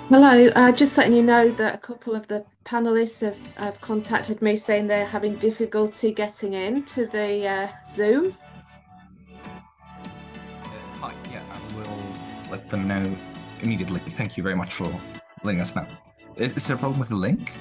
Hello, just letting you know that a couple of the panelists have contacted me saying they're having difficulty getting into the Zoom. Hi, yeah, I will let them know immediately. Thank you very much for letting us know. Is there a problem with the link?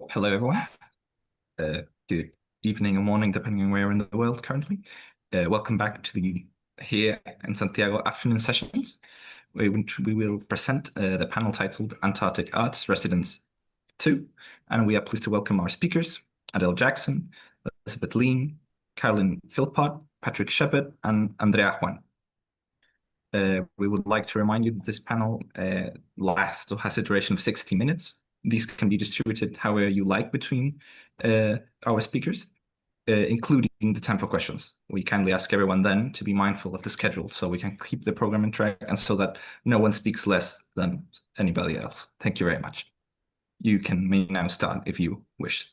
Hello, everyone. Good evening or morning, depending on where you're in the world currently. Welcome back to the Here in Santiago afternoon sessions, which we will present the panel titled Antarctic Arts Residence 2. And we are pleased to welcome our speakers, Adele Jackson, Elizabeth Lean, Carolyn Philpott, Patrick Shepard, and Andrea Juan. We would like to remind you that this panel lasts or has a duration of 60 minutes. These can be distributed however you like between our speakers, including the time for questions. We kindly ask everyone then to be mindful of the schedule so we can keep the program in track and so that no one speaks less than anybody else. Thank you very much. May now start if you wish.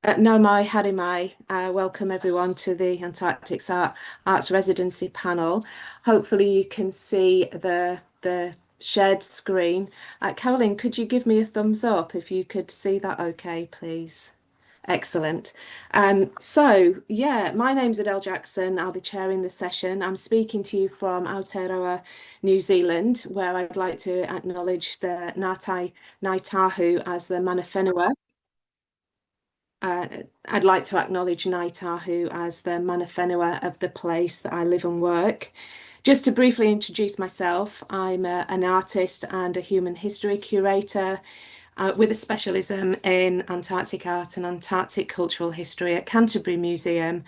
Nomai Harimai, welcome everyone to the Arts Residency panel. Hopefully you can see the shared screen. Caroline, could you give me a thumbs up if you could see that okay, please? Excellent. My name's Adele Jackson. I'll be chairing the session. I'm speaking to you from Aotearoa, New Zealand, where I'd like to acknowledge the Ngātai Ngāi Tahu as the mana whenua. I'd like to acknowledge Ngāi Tahu as the mana whenua of the place that I live and work. Just to briefly introduce myself, I'm an artist and a human history curator with a specialism in Antarctic art and Antarctic cultural history at Canterbury Museum.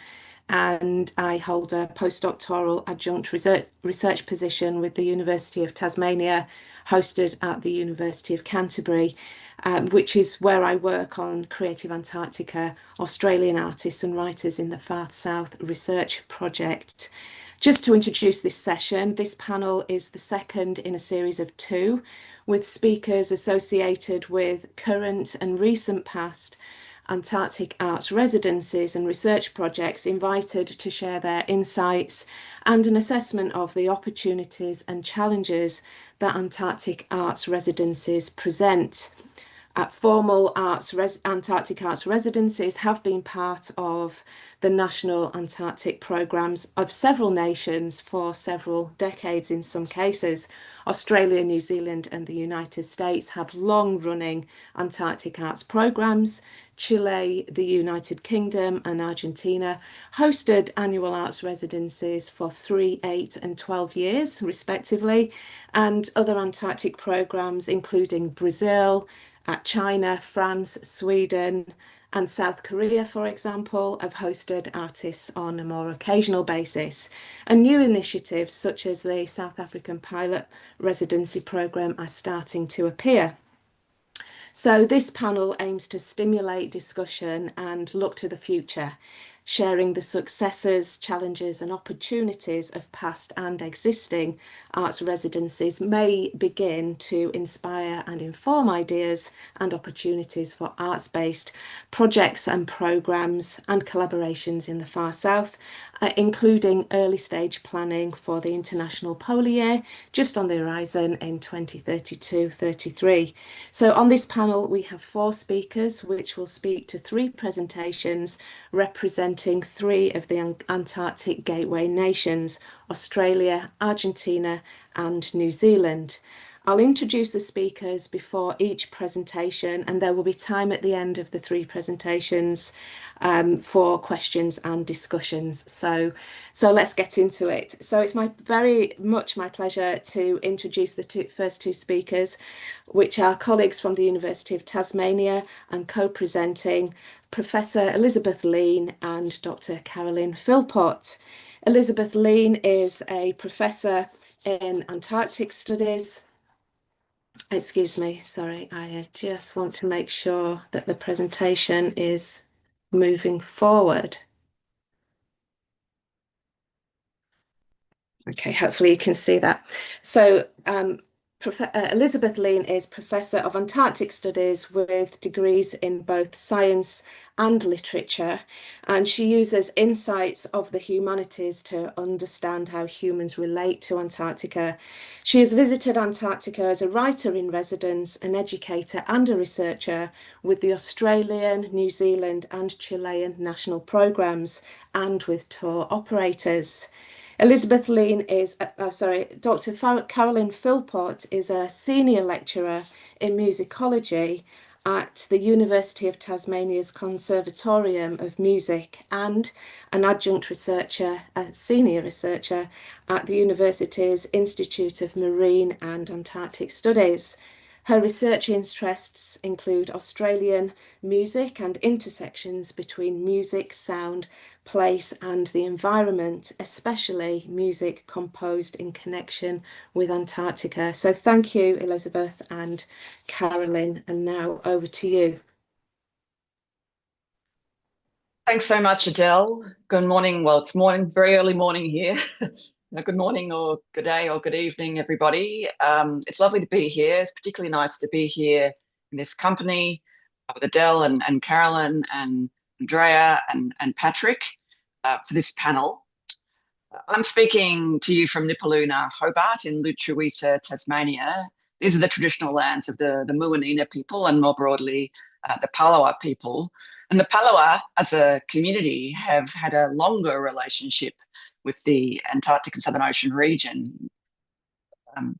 And I hold a postdoctoral adjunct research position with the University of Tasmania, hosted at the University of Canterbury, which is where I work on Creative Antarctica, Australian artists and writers in the Far South research project. Just to introduce this session, this panel is the second in a series of two, with speakers associated with current and recent past Antarctic arts residencies and research projects invited to share their insights and an assessment of the opportunities and challenges that Antarctic arts residencies present. Formal Antarctic arts residencies have been part of the national Antarctic programs of several nations for several decades in some cases. Australia, New Zealand, and the United States have long-running Antarctic arts programs. Chile, the United Kingdom, and Argentina hosted annual arts residencies for 3, 8, and 12 years, respectively, and other Antarctic programs, including Brazil, China, France, Sweden, And South Korea, for example, have hosted artists on a more occasional basis. And new initiatives such as the South African pilot residency programme are starting to appear. So this panel aims to stimulate discussion and look to the future, sharing the successes, challenges and opportunities of past and existing arts residencies may begin to inspire and inform ideas and opportunities for arts-based projects and programmes and collaborations in the Far South, including early stage planning for the International Polar Year just on the horizon in 2032-33. So on this panel we have 4 speakers which will speak to 3 presentations representing 3 of the Antarctic Gateway nations, Australia, Argentina and New Zealand. I'll introduce the speakers before each presentation and there will be time at the end of the 3 presentations for questions and discussions. So let's get into it. So it's very much my pleasure to introduce the first 2 speakers, which are colleagues from the University of Tasmania and co-presenting Professor Elizabeth Lean and Dr. Carolyn Philpott. Elizabeth Lean is a professor in Antarctic Studies. Excuse me, sorry, I just want to make sure that the presentation is moving forward. Okay, hopefully you can see that. So Elizabeth Lean is Professor of Antarctic Studies with degrees in both science and literature, and she uses insights of the humanities to understand how humans relate to Antarctica. She has visited Antarctica as a writer in residence, an educator and a researcher with the Australian, New Zealand and Chilean national programmes and with tour operators. Elizabeth Lean is, Dr. Carolyn Philpott is a senior lecturer in musicology at the University of Tasmania's Conservatorium of Music and an adjunct researcher, a senior researcher at the university's Institute of Marine and Antarctic Studies. Her research interests include Australian music and intersections between music, sound, place and the environment, especially music composed in connection with Antarctica. So thank you, Elizabeth and Carolyn, and now over to you. Thanks so much, Adele. Good morning. Well, it's morning, very early morning here. Good morning or good day or good evening, everybody. It's lovely to be here. It's particularly nice to be here in this company with Adele and Carolyn and Andrea and Patrick for this panel. I'm speaking to you from Nipaluna, Hobart in Lutruwita, Tasmania. These are the traditional lands of the Muwinina people and more broadly the Palawa people. And the Palawa as a community have had a longer relationship with the Antarctic and Southern Ocean region,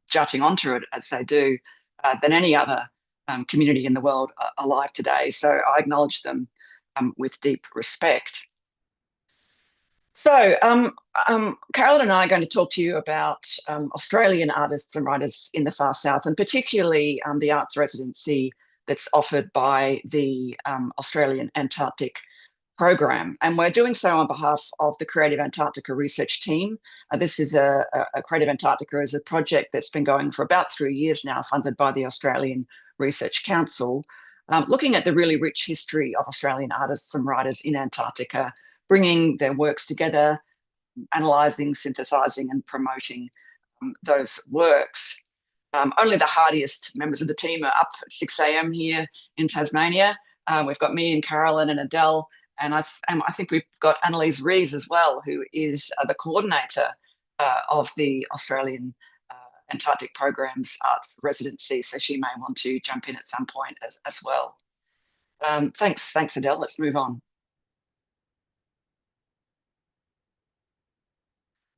jutting onto it as they do, than any other community in the world alive today. So I acknowledge them with deep respect. So Carolyn and I are going to talk to you about Australian artists and writers in the Far South, and particularly the arts residency that's offered by the Australian Antarctic program. And we're doing so on behalf of the Creative Antarctica research team. This is a Creative Antarctica is a project that's been going for about 3 years now, funded by the Australian Research Council, looking at the really rich history of Australian artists and writers in Antarctica, bringing their works together, analysing, synthesising and promoting those works. Only the hardiest members of the team are up at 6 a.m. here in Tasmania. We've got me and Carolyn and Adele, and I think we've got Annalise Rees as well, who is the coordinator of the Australian Antarctic Program's arts residency, so she may want to jump in at some point as well. Thanks, Adele. Let's move on.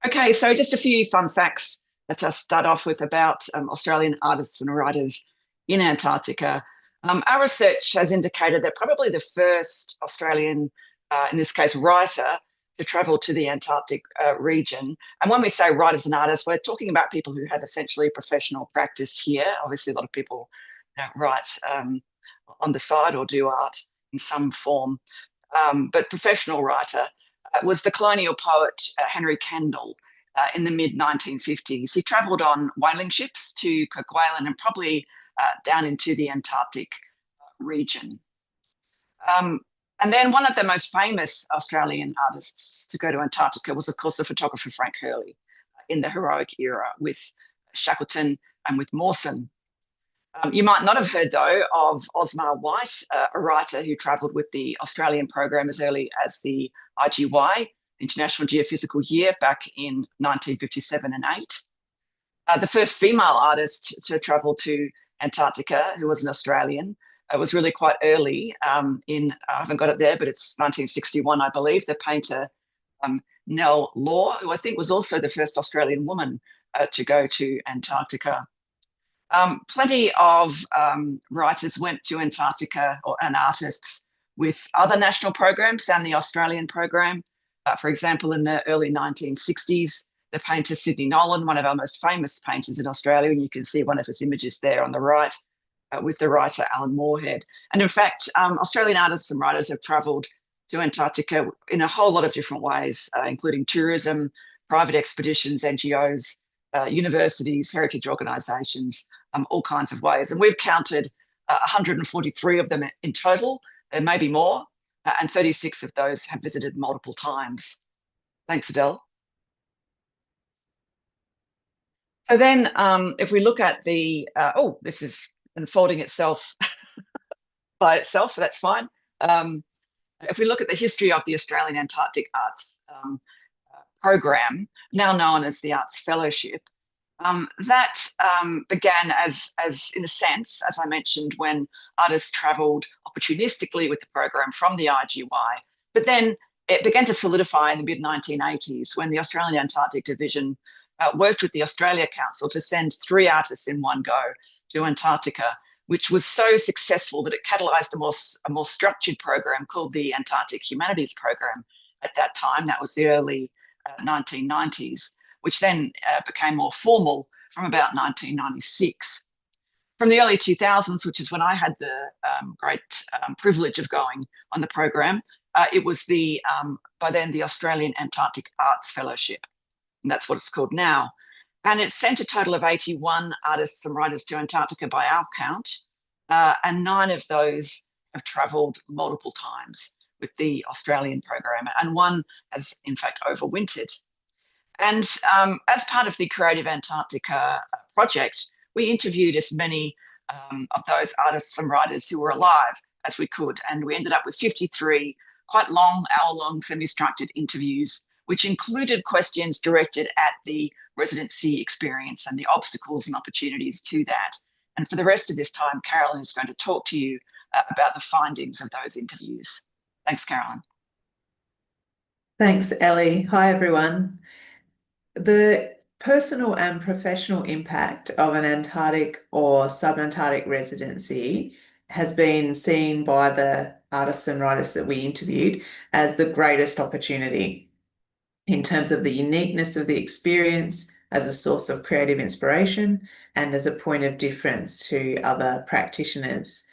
Okay, so just a few fun facts that I'll start off with about Australian artists and writers in Antarctica. Our research has indicated that probably the first Australian, in this case, writer to travel to the Antarctic region. And when we say writers and artists, we're talking about people who have essentially professional practice here. Obviously, a lot of people write on the side or do art in some form, but professional writer, was the colonial poet Henry Kendall in the mid-1950s. He travelled on whaling ships to Kerguelen and probably down into the Antarctic region. And then one of the most famous Australian artists to go to Antarctica was, of course, the photographer Frank Hurley in the heroic era with Shackleton and with Mawson. You might not have heard, though, of Osmar White, a writer who travelled with the Australian program as early as the IGY, International Geophysical Year, back in 1957 and 8. The first female artist to travel to Antarctica, who was an Australian, was really quite early I haven't got it there, but it's 1961, I believe, the painter Nell Law, who I think was also the first Australian woman to go to Antarctica. Plenty of writers went to Antarctica, and artists, with other national programs and the Australian program. For example, in the early 1960s, the painter Sidney Nolan, one of our most famous painters in Australia, and you can see one of his images there on the right, with the writer Alan Moorhead. And in fact, Australian artists and writers have travelled to Antarctica in a whole lot of different ways, including tourism, private expeditions, NGOs, universities, heritage organisations, all kinds of ways. And we've counted 143 of them in total. There may be more, and 36 of those have visited multiple times. Thanks, Adele. So then if we look at the, this is unfolding itself by itself, that's fine. If we look at the history of the Australian Antarctic Arts program, now known as the Arts Fellowship, that began as in a sense, as I mentioned, when artists travelled opportunistically with the program from the IGY, but then it began to solidify in the mid-1980s when the Australian Antarctic Division worked with the Australia Council to send 3 artists in one go to Antarctica, which was so successful that it catalysed a more structured program called the Antarctic Humanities Program at that time. That was the early 1990s, which then became more formal from about 1996. From the early 2000s, which is when I had the great privilege of going on the program, it was by then the Australian Antarctic Arts Fellowship, and that's what it's called now. And it sent a total of 81 artists and writers to Antarctica by our count, and 9 of those have travelled multiple times with the Australian program, and one has in fact overwintered. And as part of the Creative Antarctica project, we interviewed as many of those artists and writers who were alive as we could, and we ended up with 53 quite long, hour-long, semi-structured interviews, which included questions directed at the residency experience and the obstacles and opportunities to that. And for the rest of this time, Carolyn is going to talk to you about the findings of those interviews. Thanks, Carolyn. Thanks, Ellie. Hi, everyone. The personal and professional impact of an Antarctic or subantarctic residency has been seen by the artists and writers that we interviewed as the greatest opportunity in terms of the uniqueness of the experience as a source of creative inspiration and as a point of difference to other practitioners.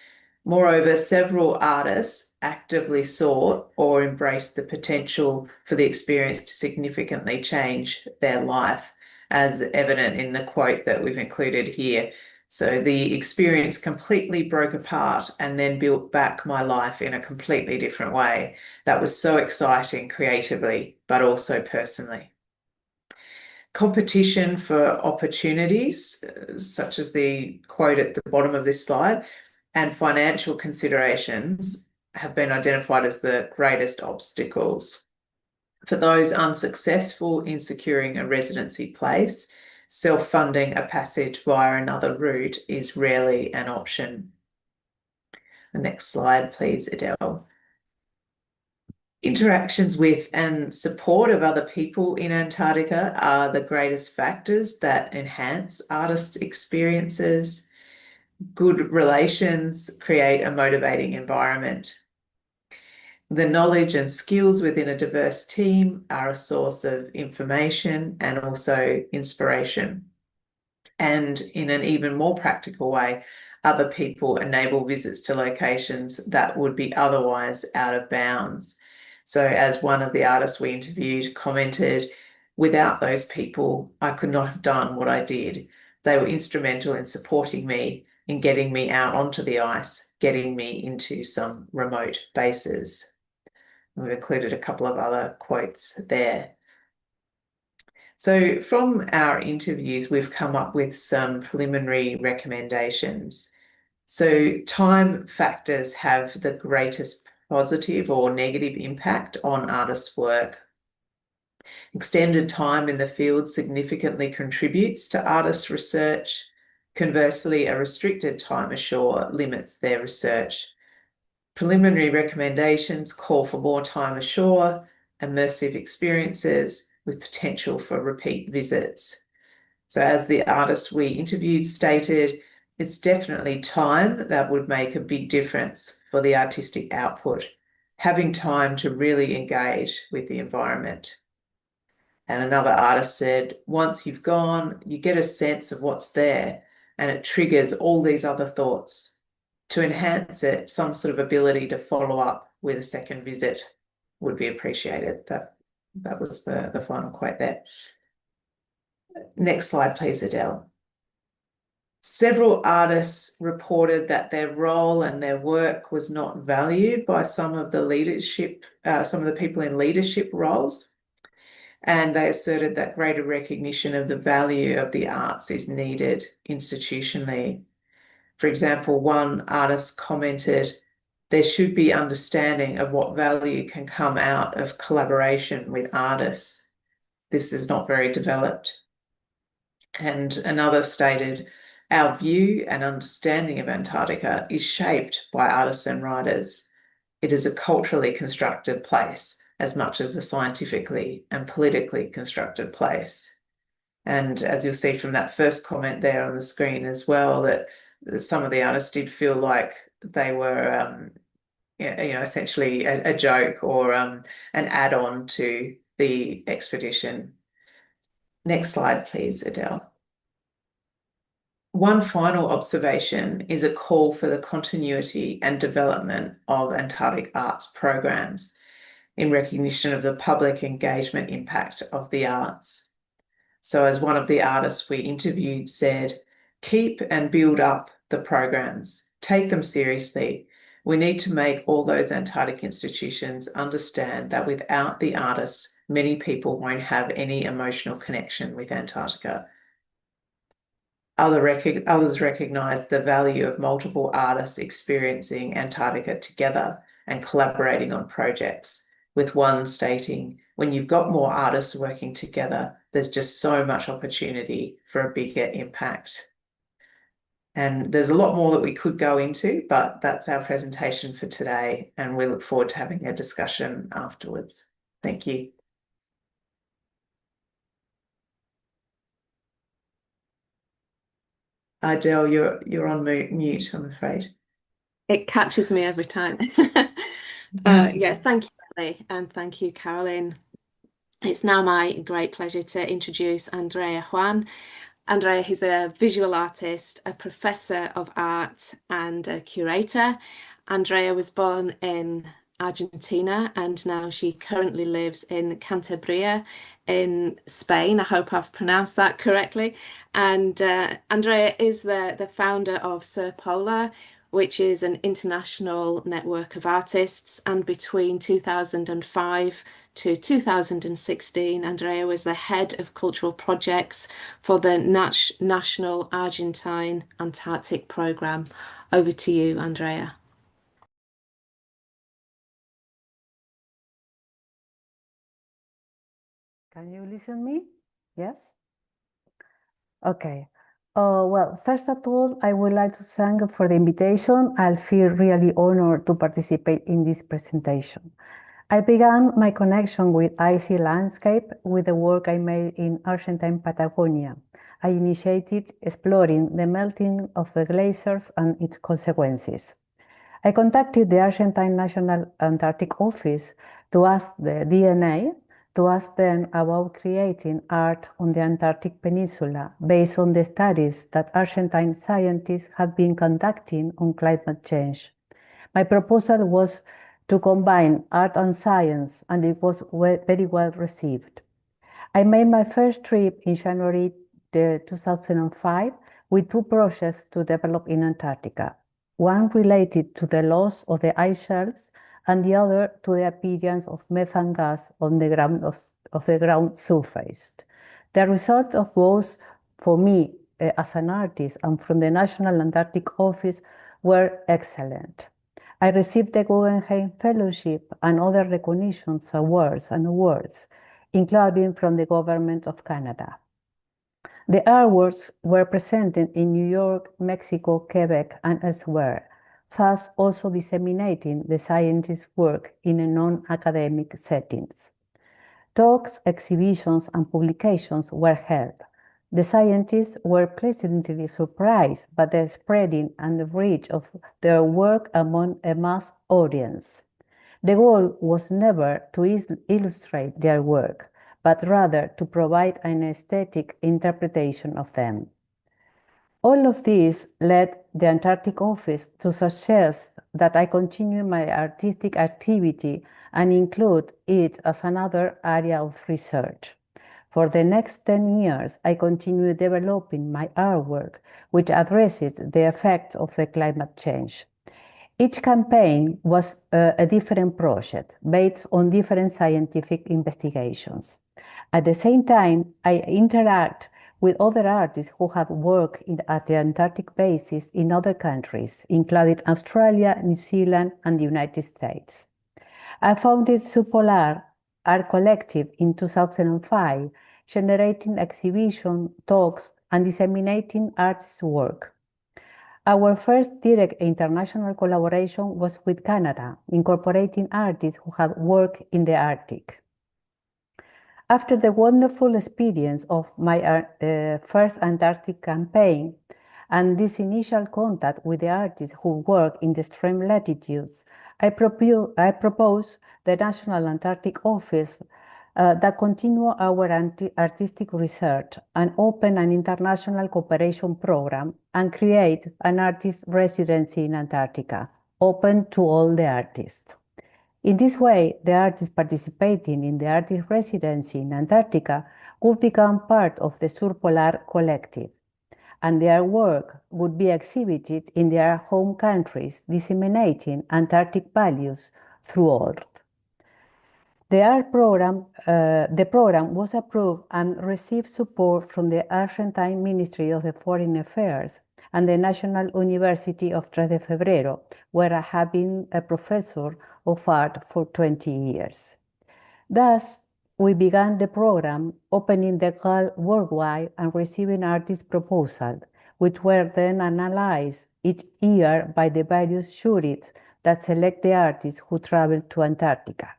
Moreover, several artists actively sought or embraced the potential for the experience to significantly change their life, as evident in the quote that we've included here. So the experience completely broke apart and then built back my life in a completely different way. That was so exciting creatively, but also personally. Competition for opportunities, such as the quote at the bottom of this slide, and financial considerations have been identified as the greatest obstacles. For those unsuccessful in securing a residency place, self-funding a passage via another route is rarely an option. The next slide, please, Adele. Interactions with and support of other people in Antarctica are the greatest factors that enhance artists' experiences. Good relations create a motivating environment. The knowledge and skills within a diverse team are a source of information and also inspiration. And in an even more practical way, other people enable visits to locations that would be otherwise out of bounds. So as one of the artists we interviewed commented, without those people, I could not have done what I did. They were instrumental in supporting me, in getting me out onto the ice, getting me into some remote bases. We've included a couple of other quotes there. So from our interviews, we've come up with some preliminary recommendations. So time factors have the greatest positive or negative impact on artists' work. Extended time in the field significantly contributes to artists' research. Conversely, a restricted time ashore limits their research. Preliminary recommendations call for more time ashore, immersive experiences with potential for repeat visits. So as the artists we interviewed stated, it's definitely time that would make a big difference for the artistic output, having time to really engage with the environment. And another artist said, once you've gone, you get a sense of what's there and it triggers all these other thoughts. To enhance it, some sort of ability to follow up with a second visit would be appreciated. That was the final quote there. Next slide, please, Adele. Several artists reported that their role and their work was not valued by some of the leadership, some of the people in leadership roles. And they asserted that greater recognition of the value of the arts is needed institutionally. For example, one artist commented, there should be understanding of what value can come out of collaboration with artists. This is not very developed. And another stated, our view and understanding of Antarctica is shaped by artists and writers. It is a culturally constructed place as much as a scientifically and politically constructed place. And as you'll see from that first comment there on the screen as well, that some of the artists did feel like they were, essentially a joke or an add-on to the expedition. Next slide, please, Adele. One final observation is a call for the continuity and development of Antarctic arts programs in recognition of the public engagement impact of the arts. So as one of the artists we interviewed said, keep and build up the programs, take them seriously. We need to make all those Antarctic institutions understand that without the artists, many people won't have any emotional connection with Antarctica. Others recognise the value of multiple artists experiencing Antarctica together and collaborating on projects, with one stating, when you've got more artists working together, there's just so much opportunity for a bigger impact. And there's a lot more that we could go into, but that's our presentation for today, and we look forward to having a discussion afterwards. Thank you. Adele, you're on mute, I'm afraid. It catches me every time. Yeah, thank you, Ellie, and thank you, Caroline. It's now my great pleasure to introduce Andrea Juan. Andrea is a visual artist, a professor of art, and a curator. Andrea was born in Argentina, and now she currently lives in Cantabria in Spain. I hope I've pronounced that correctly. And Andrea is the founder of Surpolar, which is an international network of artists. And between 2005 to 2016, Andrea was the head of cultural projects for the National Argentine Antarctic Program. Over to you, Andrea. Can you listen to me? Yes? Okay. Well, first of all, I would like to thank for the invitation. I feel really honored to participate in this presentation. I began my connection with icy landscape with the work I made in Argentine Patagonia. I initiated exploring the melting of the glaciers and its consequences. I contacted the Argentine National Antarctic Office to ask the DNA to ask them about creating art on the Antarctic Peninsula based on the studies that Argentine scientists had been conducting on climate change. My proposal was to combine art and science, and it was very well received. I made my first trip in January 2005 with two projects to develop in Antarctica, one related to the loss of the ice shelves and the other to the appearance of methane gas on the ground surface. The result of both, for me as an artist and from the National Antarctic Office, were excellent. I received the Guggenheim Fellowship and other recognitions, awards, including from the Government of Canada. The awards were presented in New York, Mexico, Quebec, and elsewhere, thus also disseminating the scientists' work in a non-academic settings. Talks, exhibitions, and publications were held. The scientists were pleasantly surprised by the spreading and the reach of their work among a mass audience. The goal was never to illustrate their work, but rather to provide an aesthetic interpretation of them. All of this led the Antarctic Office to suggest that I continue my artistic activity and include it as another area of research. For the next 10 years, I continued developing my artwork, which addresses the effects of the climate change. Each campaign was a different project based on different scientific investigations. At the same time, I interact with other artists who had worked at the Antarctic bases in other countries, including Australia, New Zealand, and the United States. I founded Surpolar Art Collective in 2005, generating exhibition, talks, and disseminating artists' work. Our first direct international collaboration was with Canada, incorporating artists who had worked in the Arctic. After the wonderful experience of my first Antarctic campaign and this initial contact with the artists who work in the extreme latitudes, I propose the National Antarctic Office that continue our artistic research and open an international cooperation program and create an artist residency in Antarctica, open to all the artists. In this way, the artists participating in the artist residency in Antarctica would become part of the Surpolar Collective, and their work would be exhibited in their home countries, disseminating Antarctic values through art. The program was approved and received support from the Argentine Ministry of Foreign Affairs and the National University of 3 de Febrero, where I have been a professor of art for 20 years. Thus, we began the program, opening the call worldwide and receiving artist proposals, which were then analyzed each year by the various juries that select the artists who travel to Antarctica.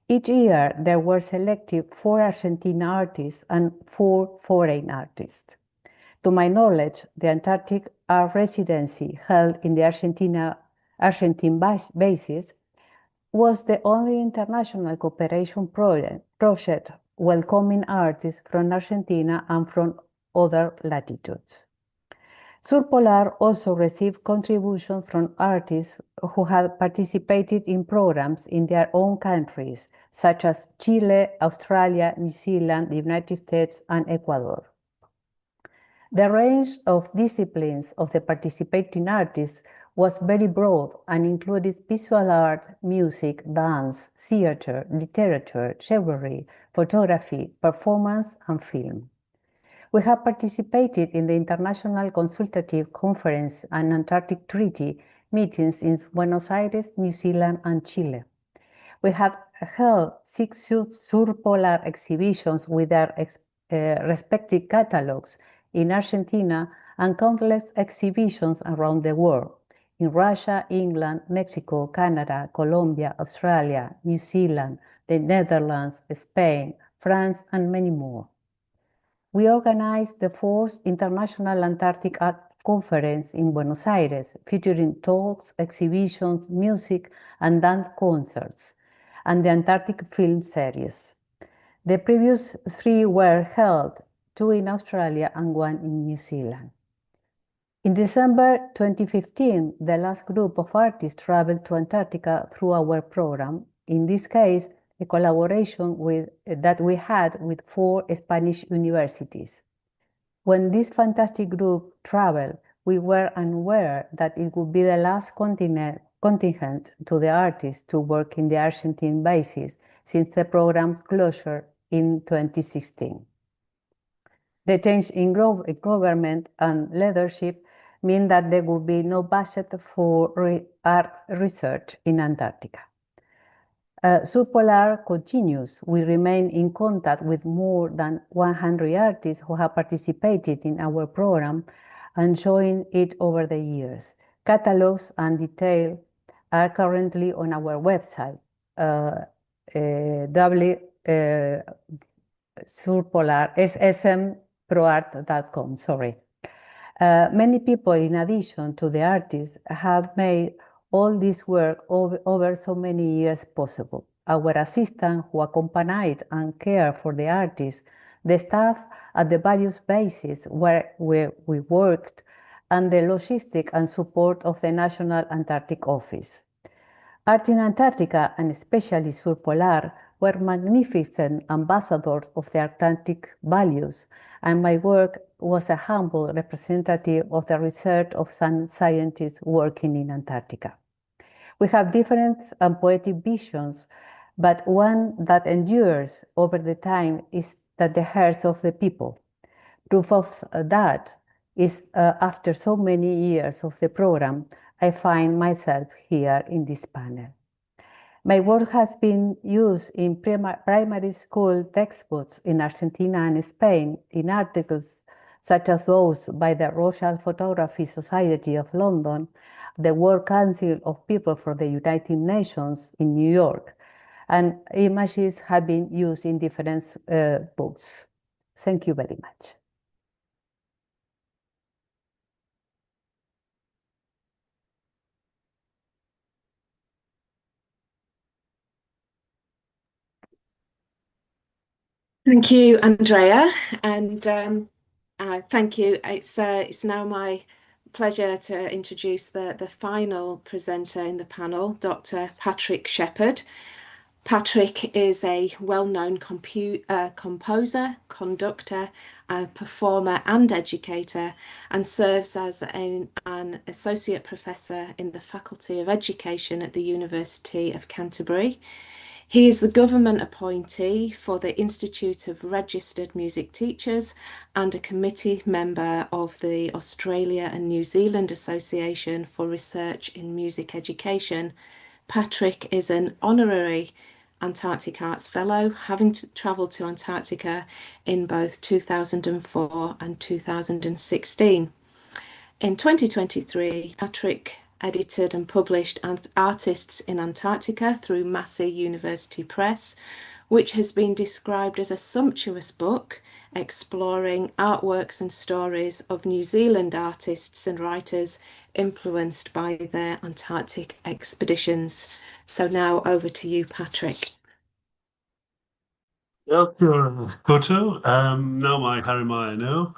Each year, there were selected 4 Argentine artists and 4 foreign artists. To my knowledge, the Antarctic Art Residency held in the Argentine bases was the only international cooperation project welcoming artists from Argentina and from other latitudes. Surpolar also received contributions from artists who had participated in programs in their own countries, such as Chile, Australia, New Zealand, the United States, and Ecuador. The range of disciplines of the participating artists was very broad and included visual art, music, dance, theater, literature, jewelry, photography, performance, and film. We have participated in the International Consultative Conference and Antarctic Treaty meetings in Buenos Aires, New Zealand, and Chile. We have held 6 Surpolar exhibitions with their respective catalogs in Argentina and countless exhibitions around the world, in Russia, England, Mexico, Canada, Colombia, Australia, New Zealand, the Netherlands, Spain, France, and many more. We organized the 4th International Antarctic Art Conference in Buenos Aires, featuring talks, exhibitions, music, and dance concerts, and the Antarctic Film Series. The previous 3 were held, 2 in Australia and 1 in New Zealand. In December 2015, the last group of artists traveled to Antarctica through our program, in this case, a collaboration that we had with 4 Spanish universities. When this fantastic group traveled, we were unaware that it would be the last contingent to the artists to work in the Argentine bases since the program's closure in 2016. The change in government and leadership mean that there would be no budget for art research in Antarctica. Surpolar continues. We remain in contact with more than 100 artists who have participated in our program and joined it over the years. Catalogs and details are currently on our website, smproart.com, sorry. Many people, in addition to the artists, have made all this work over so many years possible. Our assistant who accompanied and cared for the artists, the staff at the various bases where we worked, and the logistic and support of the National Antarctic Office. Art in Antarctica, and especially Surpolar, were magnificent ambassadors of the Antarctic values, and my work was a humble representative of the research of some scientists working in Antarctica. We have different and poetic visions, but one that endures over the time is that the hearts of the people. Proof of that is after so many years of the program, I find myself here in this panel. My work has been used in primary school textbooks in Argentina and Spain, in articles such as those by the Royal Photography Society of London, the World Council of People for the United Nations in New York, and images have been used in different books. Thank you very much. Thank you, Andrea, and thank you. It's now my pleasure to introduce the final presenter in the panel, Dr. Patrick Sheppard. Patrick is a well-known composer, conductor, performer and educator, and serves as an associate professor in the Faculty of Education at the University of Canterbury. He is the government appointee for the Institute of Registered Music Teachers and a committee member of the Australia and New Zealand Association for Research in Music Education. Patrick is an honorary Antarctic Arts Fellow, having travelled to Antarctica in both 2004 and 2016. In 2023, Patrick edited and published Artists in Antarctica through Massey University Press, which has been described as a sumptuous book exploring artworks and stories of New Zealand artists and writers influenced by their Antarctic expeditions. So now over to you, Patrick. Koto, no mai harimai no.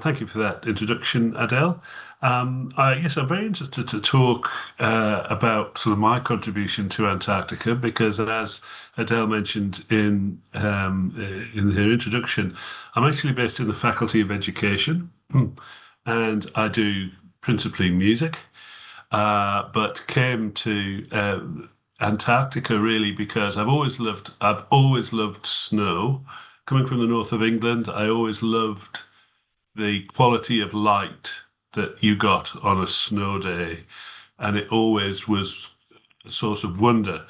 Thank you for that introduction, Adele. Yes, I'm very interested to talk about sort of my contribution to Antarctica because, as Adele mentioned in her introduction, I'm actually based in the Faculty of Education, and I do principally music, but came to Antarctica really because I've always loved snow. Coming from the north of England, I always loved the quality of light that you got on a snow day, and it always was a source of wonder.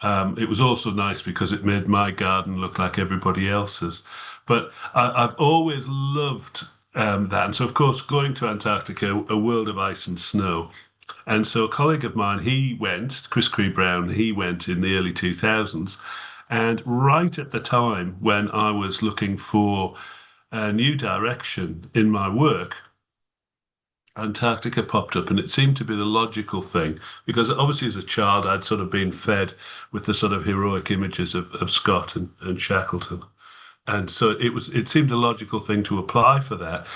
It was also nice because it made my garden look like everybody else's. But I've always loved that, and so of course going to Antarctica, a world of ice and snow. And so a colleague of mine, Chris Cree Brown, he went in the early 2000s. And right at the time when I was looking for a new direction in my work, Antarctica popped up, and it seemed to be the logical thing because obviously as a child I'd sort of been fed with the sort of heroic images of Scott and Shackleton. And so it seemed a logical thing to apply for that,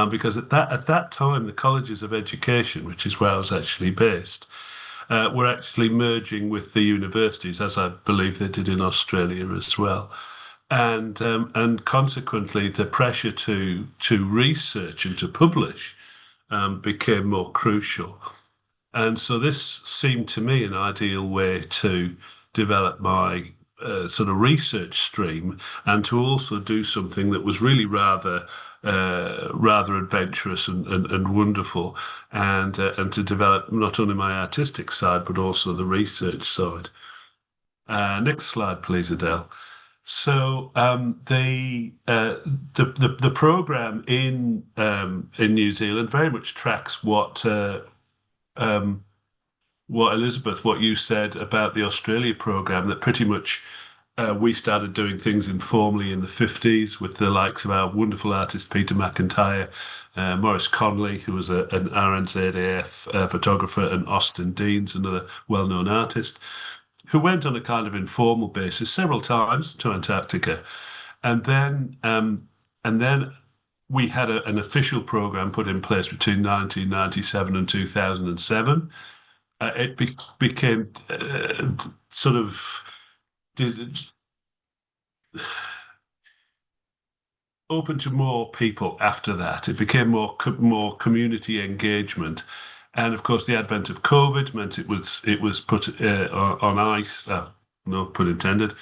because at that time the colleges of education, which is where I was actually based, were actually merging with the universities, as I believe they did in Australia as well. And consequently, the pressure to research and to publish became more crucial. And so this seemed to me an ideal way to develop my sort of research stream and to also do something that was really rather adventurous and wonderful, and to develop not only my artistic side but also the research side. Next slide, please, Adele. So the program in New Zealand very much tracks what Elizabeth, what you said about the Australia program, that pretty much we started doing things informally in the 50s with the likes of our wonderful artist Peter McIntyre, Maurice Conley, who was an RNZAF photographer, and Austin Deans, another well-known artist, who went on a kind of informal basis several times to Antarctica. And then we had an official program put in place between 1997 and 2007. It became sort of open to more people after that. It became more community engagement. And of course, the advent of COVID meant it was put on ice, no pun intended,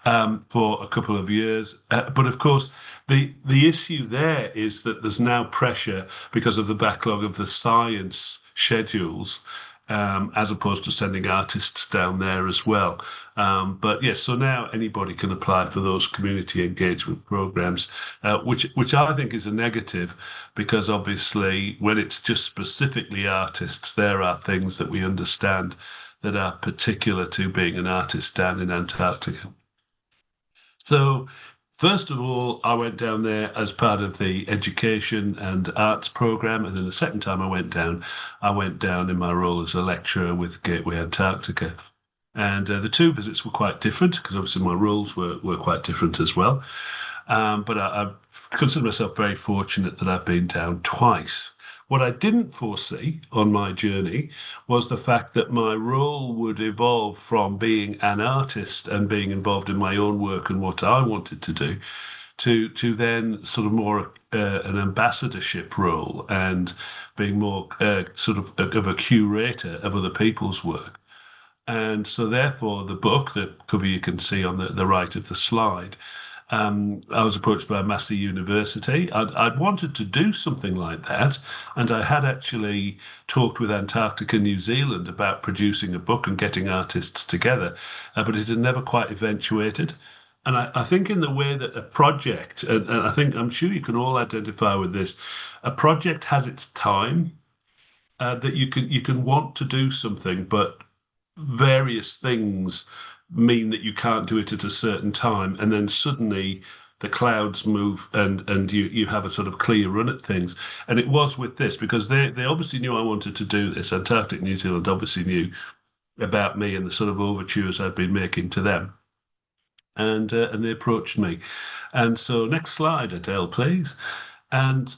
for a couple of years. But of course, the issue there is that there's now pressure because of the backlog of the science schedules, as opposed to sending artists down there as well. But yes, so now anybody can apply for those community engagement programs, which I think is a negative, because obviously when it's just specifically artists, there are things that we understand that are particular to being an artist down in Antarctica. So first of all, I went down there as part of the education and arts program, and then the second time I went down in my role as a lecturer with Gateway Antarctica. And the two visits were quite different because obviously my roles were quite different as well. But I consider myself very fortunate that I've been down twice. What I didn't foresee on my journey was the fact that my role would evolve from being an artist and being involved in my own work and what I wanted to do to then sort of more an ambassadorship role and being more sort of a curator of other people's work. And so therefore the book, the cover you can see on the right of the slide, I was approached by Massey University. I'd wanted to do something like that, and I had actually talked with Antarctica New Zealand about producing a book and getting artists together, but it had never quite eventuated. And I think in the way that a project, and I'm sure you can all identify with this, a project has its time, that you can want to do something, but various things mean that you can't do it at a certain time, and then suddenly the clouds move and you have a sort of clear run at things. And it was with this, because they obviously knew I wanted to do this. Antarctic New Zealand obviously knew about me and the sort of overtures I'd been making to them. And they approached me. And so next slide, Adele, please. And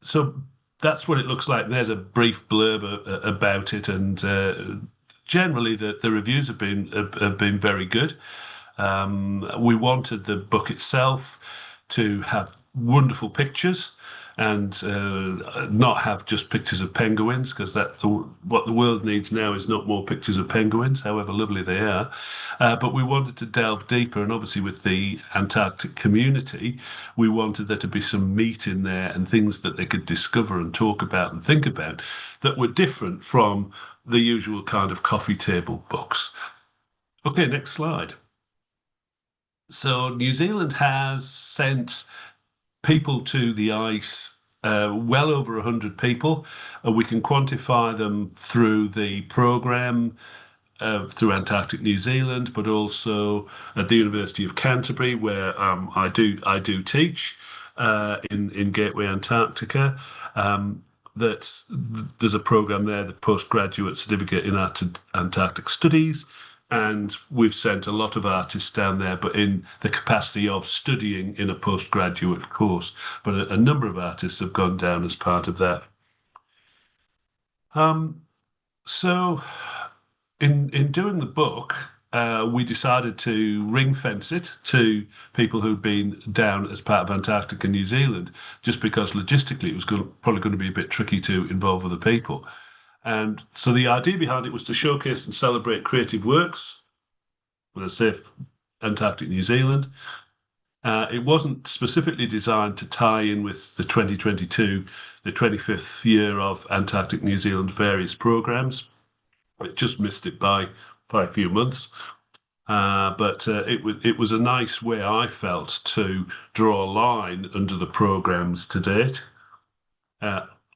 so that's what it looks like. There's a brief blurb about it, and generally, the reviews have been very good. We wanted the book itself to have wonderful pictures and not have just pictures of penguins, because what the world needs now is not more pictures of penguins, however lovely they are. But we wanted to delve deeper, and obviously with the Antarctic community, we wanted there to be some meat in there and things that they could discover and talk about and think about that were different from the usual kind of coffee table books. Okay, next slide. So New Zealand has sent people to the ice, well over 100 people. We can quantify them through the program, through Antarctic New Zealand, but also at the University of Canterbury, where I do teach in Gateway Antarctica. that there's a program there, the Postgraduate Certificate in Antarctic Studies, and we've sent a lot of artists down there, but in the capacity of studying in a postgraduate course. But a number of artists have gone down as part of that. So in doing the book, we decided to ring fence it to people who'd been down as part of Antarctica and New Zealand, just because logistically it was probably going to be a bit tricky to involve other people. And so the idea behind it was to showcase and celebrate creative works, when I say Antarctic New Zealand. It wasn't specifically designed to tie in with the 2022, the 25th year of Antarctic New Zealand various programs. It just missed it by a few months. But it was a nice way, I felt, to draw a line under the programs to date.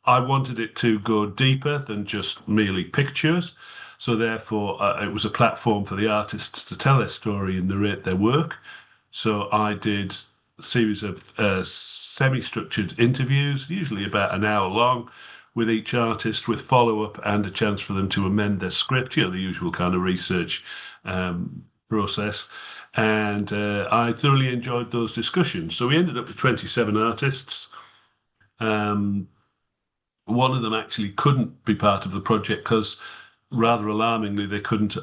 I wanted it to go deeper than just merely pictures. So therefore, it was a platform for the artists to tell their story and narrate their work. So I did a series of semi-structured interviews, usually about an hour long, with each artist, with follow-up and a chance for them to amend their script, the usual kind of research process. And I thoroughly enjoyed those discussions. So we ended up with 27 artists. One of them actually couldn't be part of the project because, rather alarmingly, they couldn't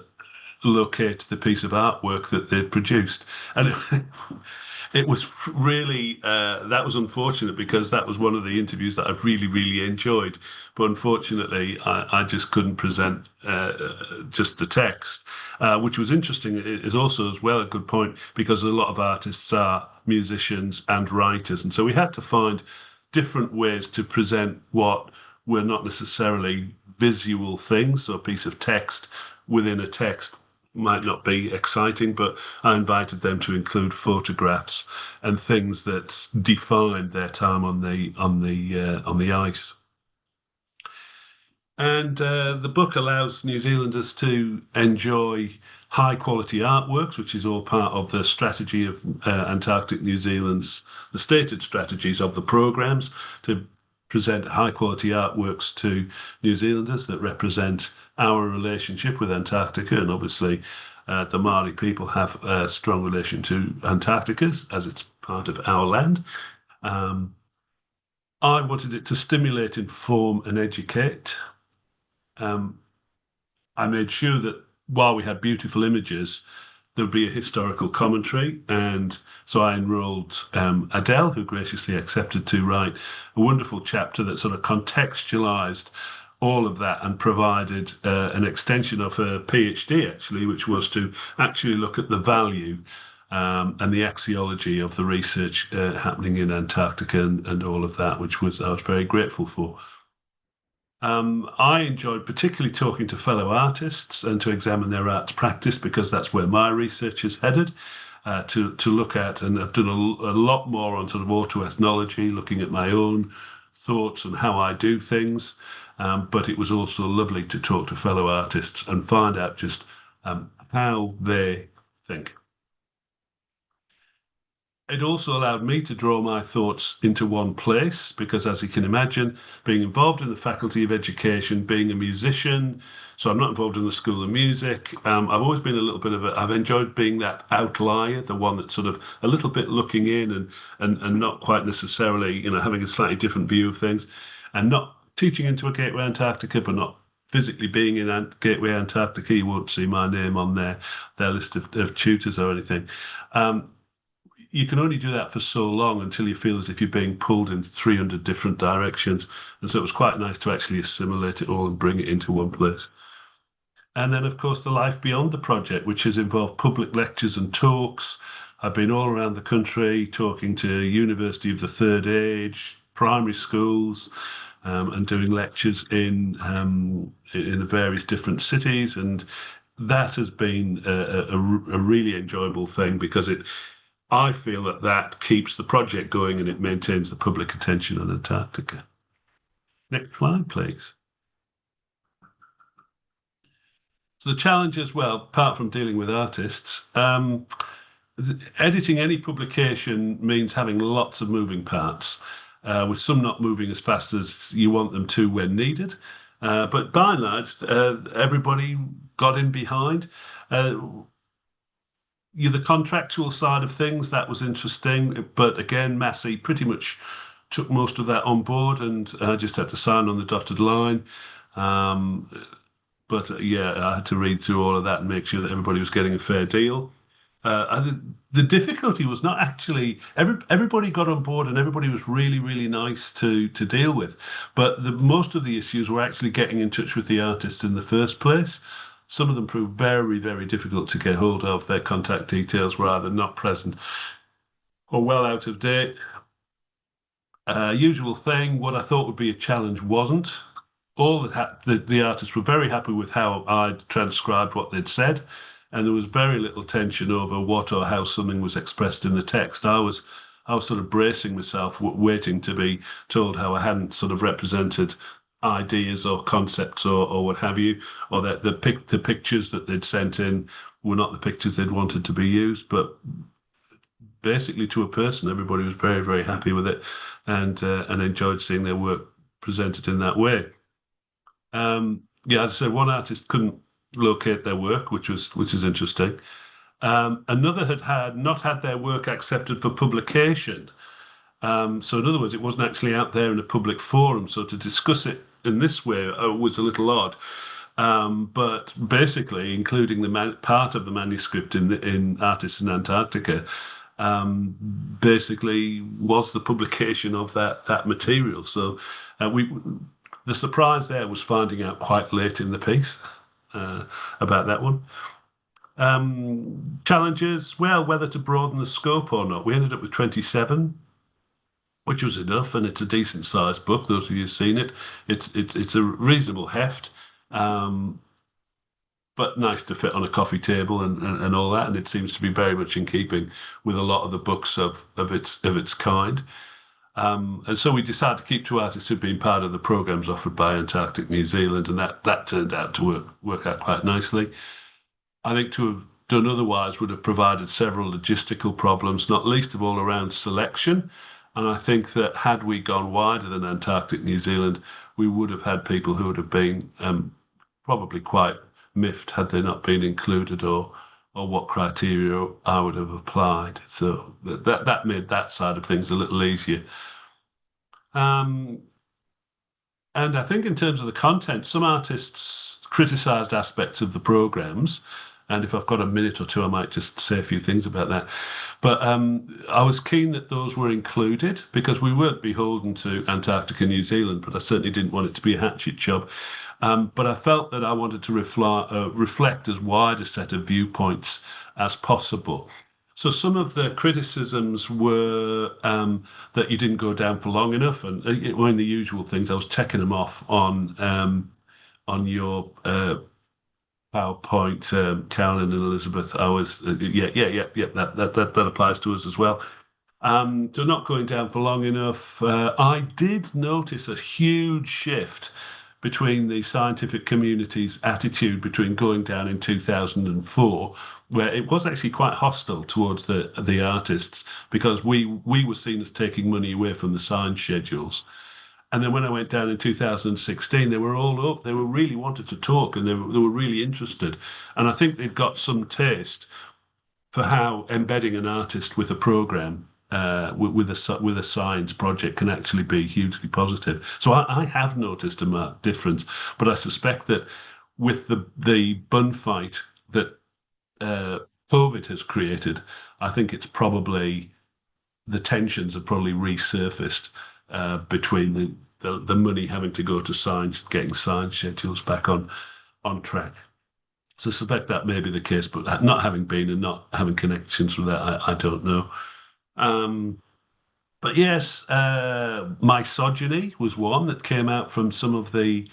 locate the piece of artwork that they'd produced. And it was really, that was unfortunate, because that was one of the interviews that I've really, really enjoyed. But unfortunately, I just couldn't present just the text, which was interesting. It is also as well a good point, because a lot of artists are musicians and writers. And so we had to find different ways to present what were not necessarily visual things. So a piece of text within a text might not be exciting, but I invited them to include photographs and things that defined their time on the ice. And the book allows New Zealanders to enjoy high quality artworks, which is all part of the strategy of Antarctic New Zealand's, the stated strategies of the programs, to present high quality artworks to New Zealanders that represent our relationship with Antarctica. And obviously the Maori people have a strong relation to Antarctica as it's part of our land. I wanted it to stimulate, inform and educate. I made sure that while we had beautiful images, there would be a historical commentary. And so I enrolled Adele, who graciously accepted to write a wonderful chapter that sort of contextualized all of that and provided an extension of her PhD, actually, which was to actually look at the value and the axiology of the research happening in Antarctica and all of that, which I was very grateful for. I enjoyed particularly talking to fellow artists and to examine their arts practice, because that's where my research is headed, to look at, and I've done a lot more on sort of autoethnology, looking at my own thoughts and how I do things. But it was also lovely to talk to fellow artists and find out just how they think. It also allowed me to draw my thoughts into one place, because, as you can imagine, being involved in the Faculty of Education, being a musician, so I'm not involved in the School of Music. I've always been a little bit of I've enjoyed being that outlier, the one that's sort of a little bit looking in and not quite necessarily, having a slightly different view of things, and not teaching into a Gateway Antarctica, but not physically being in Gateway Antarctica. You won't see my name on their list of tutors or anything. You can only do that for so long until you feel as if you're being pulled in 300 different directions. And so it was quite nice to actually assimilate it all and bring it into one place. And then, of course, the Life Beyond the project, which has involved public lectures and talks. I've been all around the country talking to University of the Third Age, primary schools, and doing lectures in the various different cities. And that has been a really enjoyable thing, because I feel that keeps the project going and it maintains the public attention on Antarctica. Next slide, please. So the challenge as well, apart from dealing with artists, editing any publication means having lots of moving parts. with some not moving as fast as you want them to when needed. But by and large, everybody got in behind. The contractual side of things, that was interesting. But again, Massey pretty much took most of that on board, and I just had to sign on the dotted line. But yeah, I had to read through all of that and make sure that everybody was getting a fair deal. The difficulty was not actually everybody got on board and everybody was really, really nice to deal with. But most of the issues were actually getting in touch with the artists in the first place. Some of them proved very, very difficult to get hold of. Their contact details were either not present or well out of date. Usual thing, what I thought would be a challenge wasn't. All the artists were very happy with how I'd transcribed what they'd said, and there was very little tension over what or how something was expressed in the text. I was sort of bracing myself, waiting to be told how I hadn't sort of represented ideas or concepts or what have you, or that the pictures that they'd sent in were not the pictures they'd wanted to be used. But basically, to a person, everybody was very, very happy with it and enjoyed seeing their work presented in that way. Yeah, as I said, one artist couldn't locate their work, which is interesting. Another had not had their work accepted for publication. So in other words, it wasn't actually out there in a public forum. So to discuss it in this way was a little odd. But basically, including the part of the manuscript in Artists in Antarctica, basically was the publication of that material. So the surprise there was finding out quite late in the piece about that one. Challenges, well, whether to broaden the scope or not. We ended up with 27, which was enough, and it's a decent sized book. Those of you who've seen it, it's a reasonable heft, but nice to fit on a coffee table and all that. And it seems to be very much in keeping with a lot of the books of its kind. And so we decided to keep two artists who'd been part of the programs offered by Antarctic New Zealand, and that turned out to work out quite nicely. I think to have done otherwise would have provided several logistical problems, not least of all around selection. And I think that had we gone wider than Antarctic New Zealand, we would have had people who would have been probably quite miffed had they not been included or what criteria I would have applied. So that made that side of things a little easier. And I think in terms of the content, some artists criticised aspects of the programs. And if I've got a minute or two, I might just say a few things about that. But I was keen that those were included because we weren't beholden to Antarctica, New Zealand, but I certainly didn't want it to be a hatchet job. But I felt that I wanted to reflect as wide a set of viewpoints as possible. So some of the criticisms were that you didn't go down for long enough, and one of the usual things. I was checking them off on your PowerPoint, Carolyn and Elizabeth. I was that applies to us as well. So not going down for long enough. I did notice a huge shift between the scientific community's attitude between going down in 2004, where it was actually quite hostile towards the artists because we were seen as taking money away from the science schedules. And then when I went down in 2016, they were all up. They were really wanted to talk, and they were really interested. And I think they've got some taste for how embedding an artist with a program, with a science project, can actually be hugely positive. So I have noticed a marked difference, but I suspect that with the bun fight that COVID has created, I think it's probably the tensions have probably resurfaced between the money having to go to science, getting science schedules back on track. So I suspect that may be the case, but not having been and not having connections with that, I don't know. But yes, misogyny was one that came out from some of the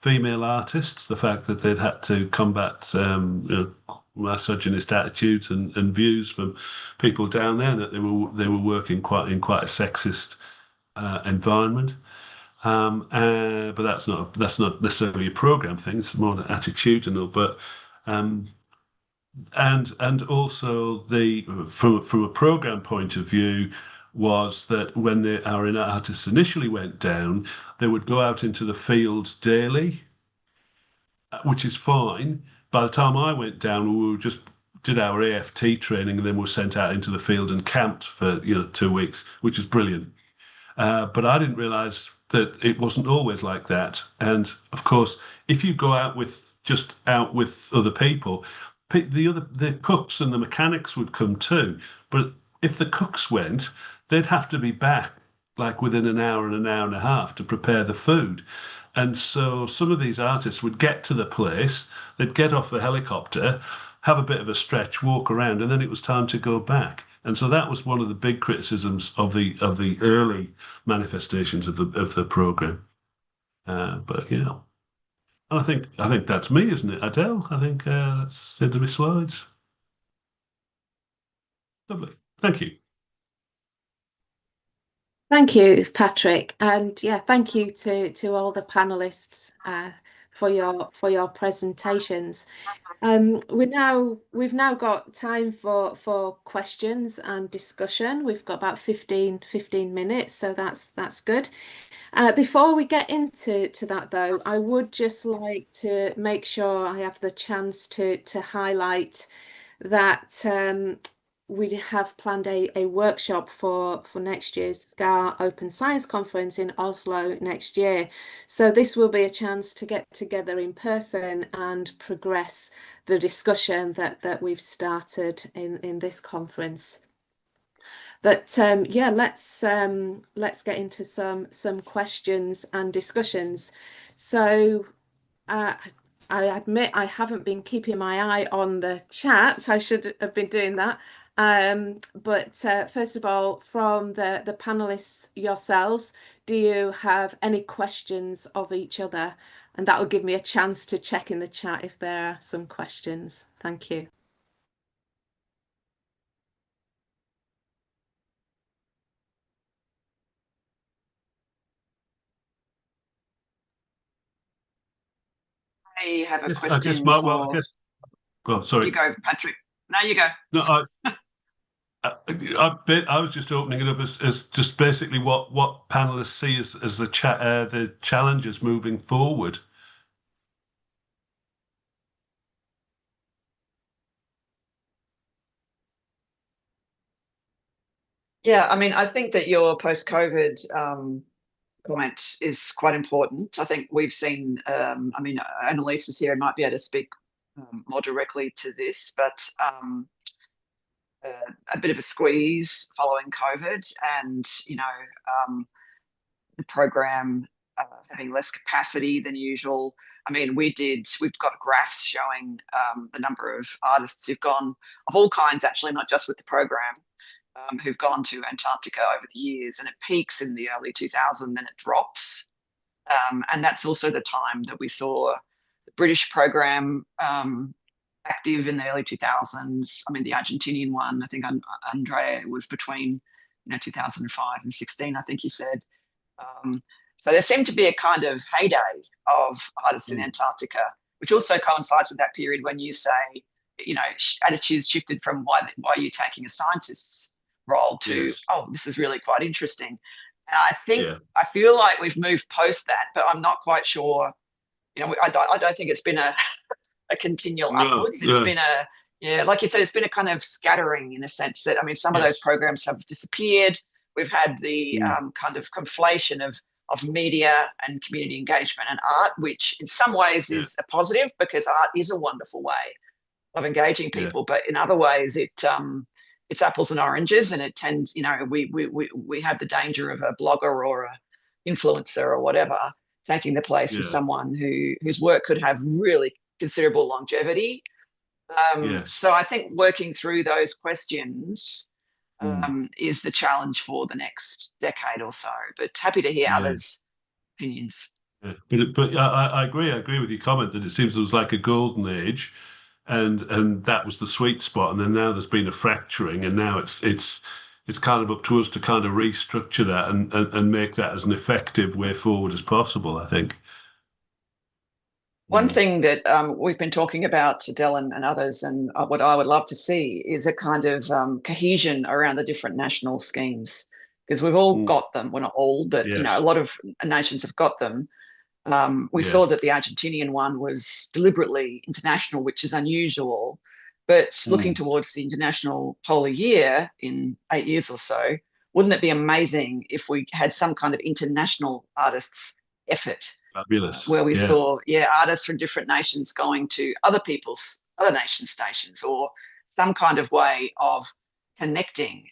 female artists, the fact that they'd had to combat misogynist attitudes and views from people down there, that they were working in quite a sexist environment. But that's not necessarily a program thing. It's more attitudinal. But and also from a program point of view, was that when our artists initially went down, they would go out into the fields daily, which is fine. By the time I went down, we just did our AFT training and then were sent out into the field and camped for 2 weeks, which is brilliant. But I didn't realise that it wasn't always like that. And of course, if you go out with other people, the cooks and the mechanics would come too. But if the cooks went, they'd have to be back like within an hour and a half to prepare the food. And so some of these artists would get to the place, they'd get off the helicopter, have a bit of a stretch, walk around, and then it was time to go back. And so that was one of the big criticisms of the early manifestations of the program. But yeah, and I think that's me, isn't it, Adele? I think that's the end of my slides. Lovely, thank you. Thank you, Patrick, and yeah, thank you to all the panelists for your presentations. We've now got time for questions and discussion. We've got about 15 minutes, so that's good. Before we get into that though, I would just like to make sure I have the chance to highlight that we have planned a workshop for next year's SCAR Open Science Conference in Oslo next year. So this will be a chance to get together in person and progress the discussion that we've started in this conference. But yeah, let's get into some questions and discussions. So I admit I haven't been keeping my eye on the chat. I should have been doing that. But first of all, from the panelists yourselves, do you have any questions of each other? And that will give me a chance to check in the chat if there are some questions. Thank you. I have a Yes, question I guess, Mark, well, I guess, well, sorry. You go, Patrick. No, you go. No, I was just opening it up as just basically what panelists see as the challenges moving forward. Yeah, I mean, I think that your post-COVID comment is quite important. I think we've seen, I mean, Annalise is here and might be able to speak more directly to this, but a bit of a squeeze following COVID and, the program having less capacity than usual. I mean, we've got graphs showing the number of artists who've gone, of all kinds, actually, not just with the program, who've gone to Antarctica over the years, and it peaks in the early 2000s, then it drops. And that's also the time that we saw the British program active in the early 2000s. I mean, the Argentinian one, I think Andrea was between 2005 and 16, I think he said. So there seemed to be a kind of heyday of artists in Antarctica, which also coincides with that period when you say, attitudes shifted from why are you taking a scientist's role to, yes, oh, this is really quite interesting. And I think, I feel like we've moved post that, but I'm not quite sure. I don't think it's been a continual upwards. It's been like you said, it's been a kind of scattering in a sense that, I mean, some of those programs have disappeared. We've had the kind of conflation of media and community engagement and art, which in some ways is a positive because art is a wonderful way of engaging people, but in other ways it's apples and oranges, and it tends, we have the danger of a blogger or a influencer or whatever taking the place of someone whose work could have really considerable longevity. So I think working through those questions is the challenge for the next decade or so, but happy to hear others' opinions. But I agree with your comment that it seems there was like a golden age, and that was the sweet spot, and then now there's been a fracturing, and now it's kind of up to us to kind of restructure that and make that as an effective way forward as possible, I think. One thing that we've been talking about, Adele and others, and what I would love to see is a kind of cohesion around the different national schemes. because we've all got them. Well, not all, but you know, Yes. a lot of nations have got them. We Yeah. saw that the Argentinian one was deliberately international, which is unusual. But looking towards the International Polar Year in 8 years or so, wouldn't it be amazing if we had some kind of international artists effort Fabulous. where we Yeah. saw, artists from different nations going to other nation stations, or some kind of way of connecting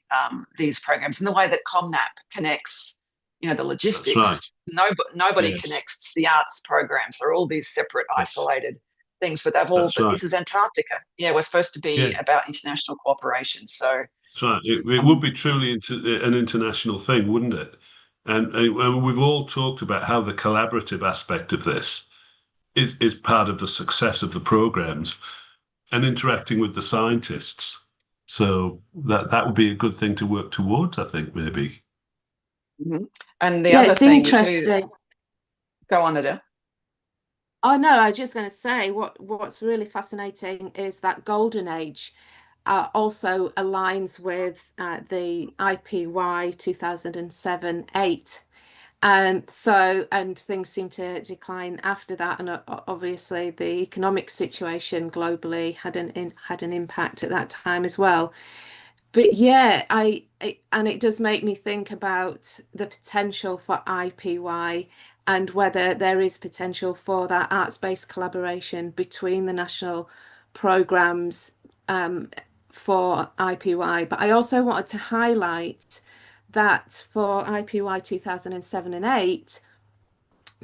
these programs in the way that ComNap connects, you know, the logistics. That's right. Nobody Yes. connects the arts programs. They're all these separate, Yes. isolated things, but they've all, That's but right. this is Antarctica. Yeah, we're supposed to be Yeah. about international cooperation. So That's right. It would be truly an international thing, wouldn't it? And we've all talked about how the collaborative aspect of this is part of the success of the programs, and interacting with the scientists. So that would be a good thing to work towards, I think, maybe. And the Yeah, other it's thing too, interesting. go on, Adele. Oh no, I was just going to say what's really fascinating is that golden age also aligns with the IPY 2007-8. And things seem to decline after that, and obviously the economic situation globally had an impact at that time as well. But yeah, and it does make me think about the potential for IPY and whether there is potential for that arts-based collaboration between the national programs for IPY. But I also wanted to highlight that for IPY 2007 and 8,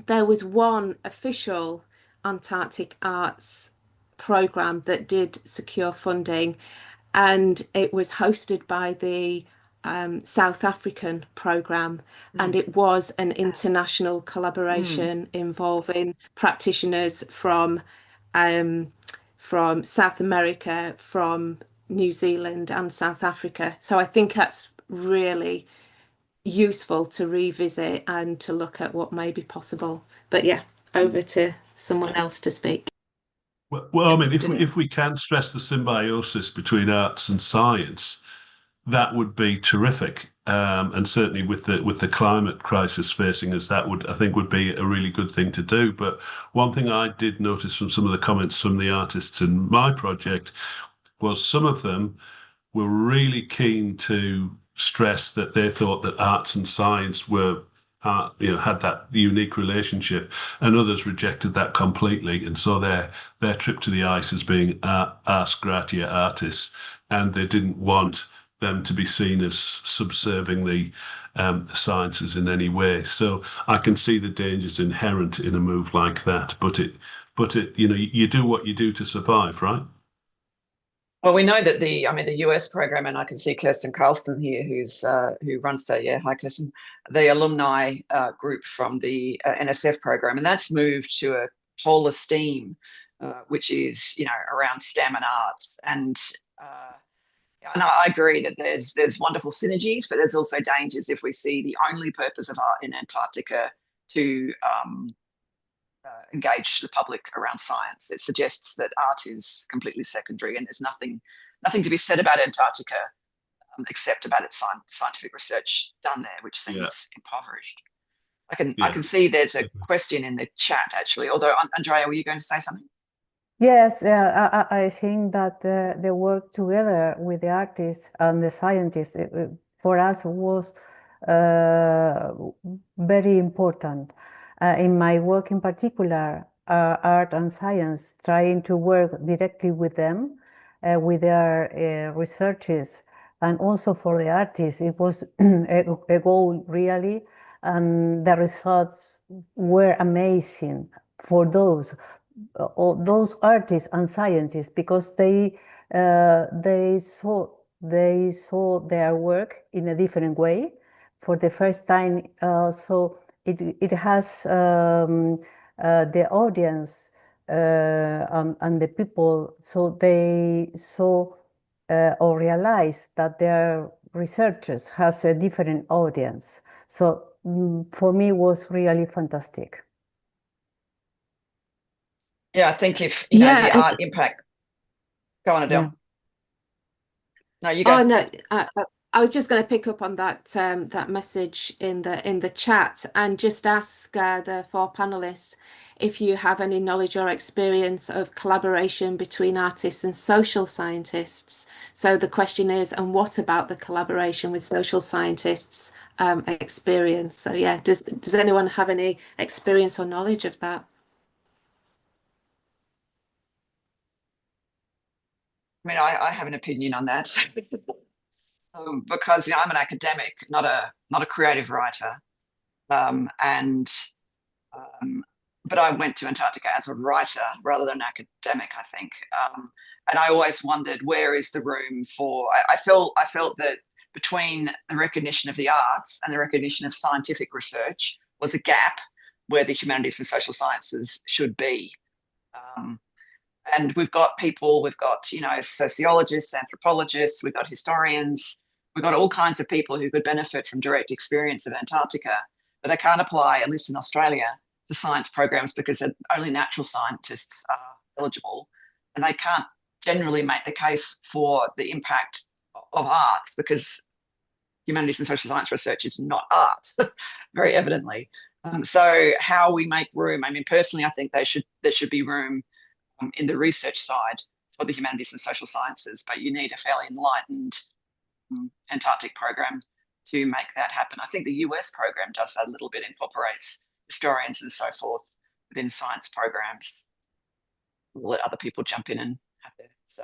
there was one official Antarctic arts program that did secure funding, and it was hosted by the South African program, and it was an international collaboration involving practitioners from South America, from New Zealand and South Africa. So I think that's really useful to revisit and to look at what may be possible. But yeah, over to someone else to speak. Well, I mean, if we can stress the symbiosis between arts and science, that would be terrific. And certainly with the climate crisis facing us, that would, I think, would be a really good thing to do. But one thing I did notice from some of the comments from the artists in my project was some of them were really keen to stress that they thought that arts and science were, had that unique relationship, and others rejected that completely and saw their trip to the ice as being ars gratia artis, and they didn't want them to be seen as subserving the sciences in any way. So I can see the dangers inherent in a move like that, but you do what you do to survive, right? Well, we know that the US program, and I can see Kirsten Carlston here, who runs the, hi Kirsten, the alumni group from the NSF program, and that's moved to a polar STEAM, which is, around STEM and arts. And I agree that there's wonderful synergies, but there's also dangers if we see the only purpose of art in Antarctica to engage the public around science. It suggests that art is completely secondary, and there's nothing to be said about Antarctica except about its scientific research done there, which seems impoverished. I can see there's a question in the chat actually. Although Andrea, were you going to say something? Yes, I think that the work together with the artists and the scientists for us was very important. In my work in particular, art and science, trying to work directly with them, with their researches, and also for the artists, it was a goal really, and the results were amazing for those artists and scientists, because they saw their work in a different way for the first time. So it has the audience and the people, so they saw or realized that their researchers has a different audience. So for me, it was really fantastic. Yeah, I think if the art impact. Go on, Adele. Yeah. No, you go. Oh no, I was just going to pick up on that that message in the chat and just ask the four panelists if you have any knowledge or experience of collaboration between artists and social scientists. So the question is, and what about the collaboration with social scientists experience? So yeah, does anyone have any experience or knowledge of that? I mean, I have an opinion on that. Because I'm an academic, not a creative writer, and but I went to Antarctica as a writer rather than academic, I think. And I always wondered, where is the room for? I felt that between the recognition of the arts and the recognition of scientific research was a gap where the humanities and social sciences should be. And we've got people, we've got, sociologists, anthropologists, we've got historians, we've got all kinds of people who could benefit from direct experience of Antarctica, but they can't apply, at least in Australia, to science programs because only natural scientists are eligible. And they can't generally make the case for the impact of arts because humanities and social science research is not art, very evidently. So how we make room, I mean, personally, I think there should be room in the research side for the humanities and social sciences, but you need a fairly enlightened Antarctic program to make that happen. I think the US program does that a little bit, incorporates historians and so forth within science programs. We'll let other people jump in and have their say.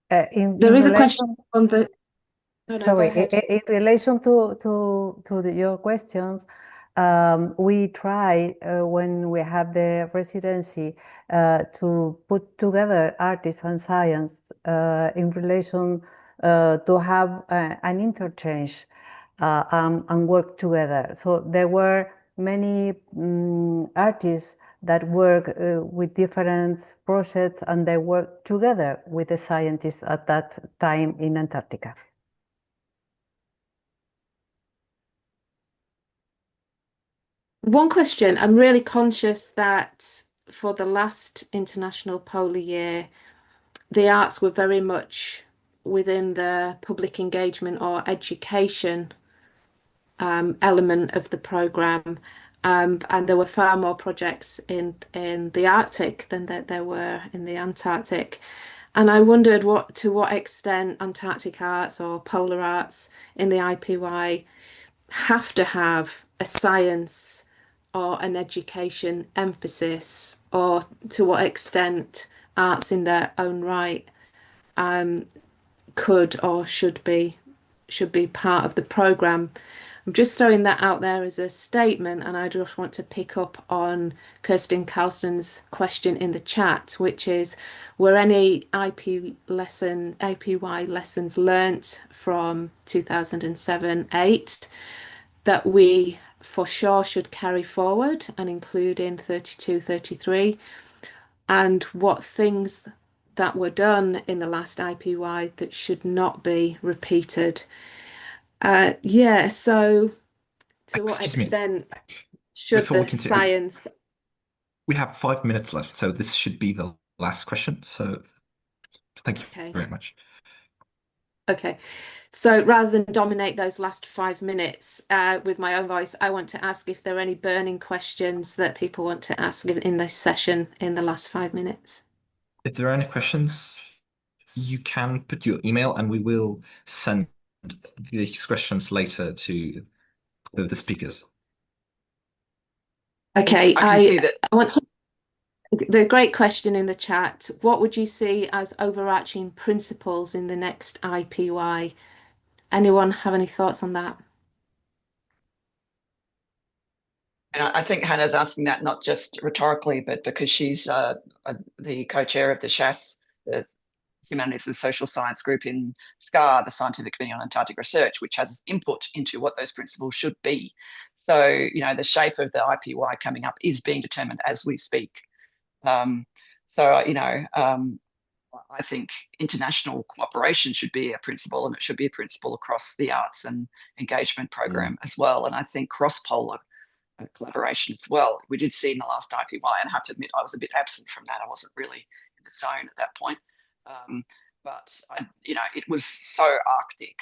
There is a question on the. Sorry, in relation to your questions, we try when we have the residency to put together artists and science in relation to have an interchange and work together. So there were many artists that work with different projects, and they work together with the scientists at that time in Antarctica. One question, I'm really conscious that for the last International Polar Year, the arts were very much within the public engagement or education element of the programme. And there were far more projects in the Arctic than there were in the Antarctic. And I wondered to what extent Antarctic arts or polar arts in the IPY have to have a science or an education emphasis, or to what extent arts in their own right could or should be part of the programme. I'm just throwing that out there as a statement, and I just want to pick up on Kirsten Carlson's question in the chat, which is, were any IPY lessons learnt from 2007-8 that we for sure should carry forward and include in 32-33, and what things that were done in the last IPY that should not be repeated? Yeah, so to what extent should the science... We have 5 minutes left, so this should be the last question. So thank you very much. Okay, so rather than dominate those last 5 minutes with my own voice, I want to ask if there are any burning questions that people want to ask in this session in the last 5 minutes. If there are any questions, you can put your email and we will send these questions later to the speakers. Okay, I can see that. I want to... The great question in the chat, what would you see as overarching principles in the next IPY? Anyone have any thoughts on that? And I think Hannah's asking that not just rhetorically, but because she's the co-chair of the SHAS, the Humanities and Social Science group in SCAR, the Scientific Committee on Antarctic Research, which has input into what those principles should be. So, the shape of the IPY coming up is being determined as we speak. I think international cooperation should be a principle, and it should be a principle across the arts and engagement program as well. And I think cross-polar collaboration as well. We did see in the last IPY, and I have to admit I was a bit absent from that. I wasn't really in the zone at that point. But it was so Arctic.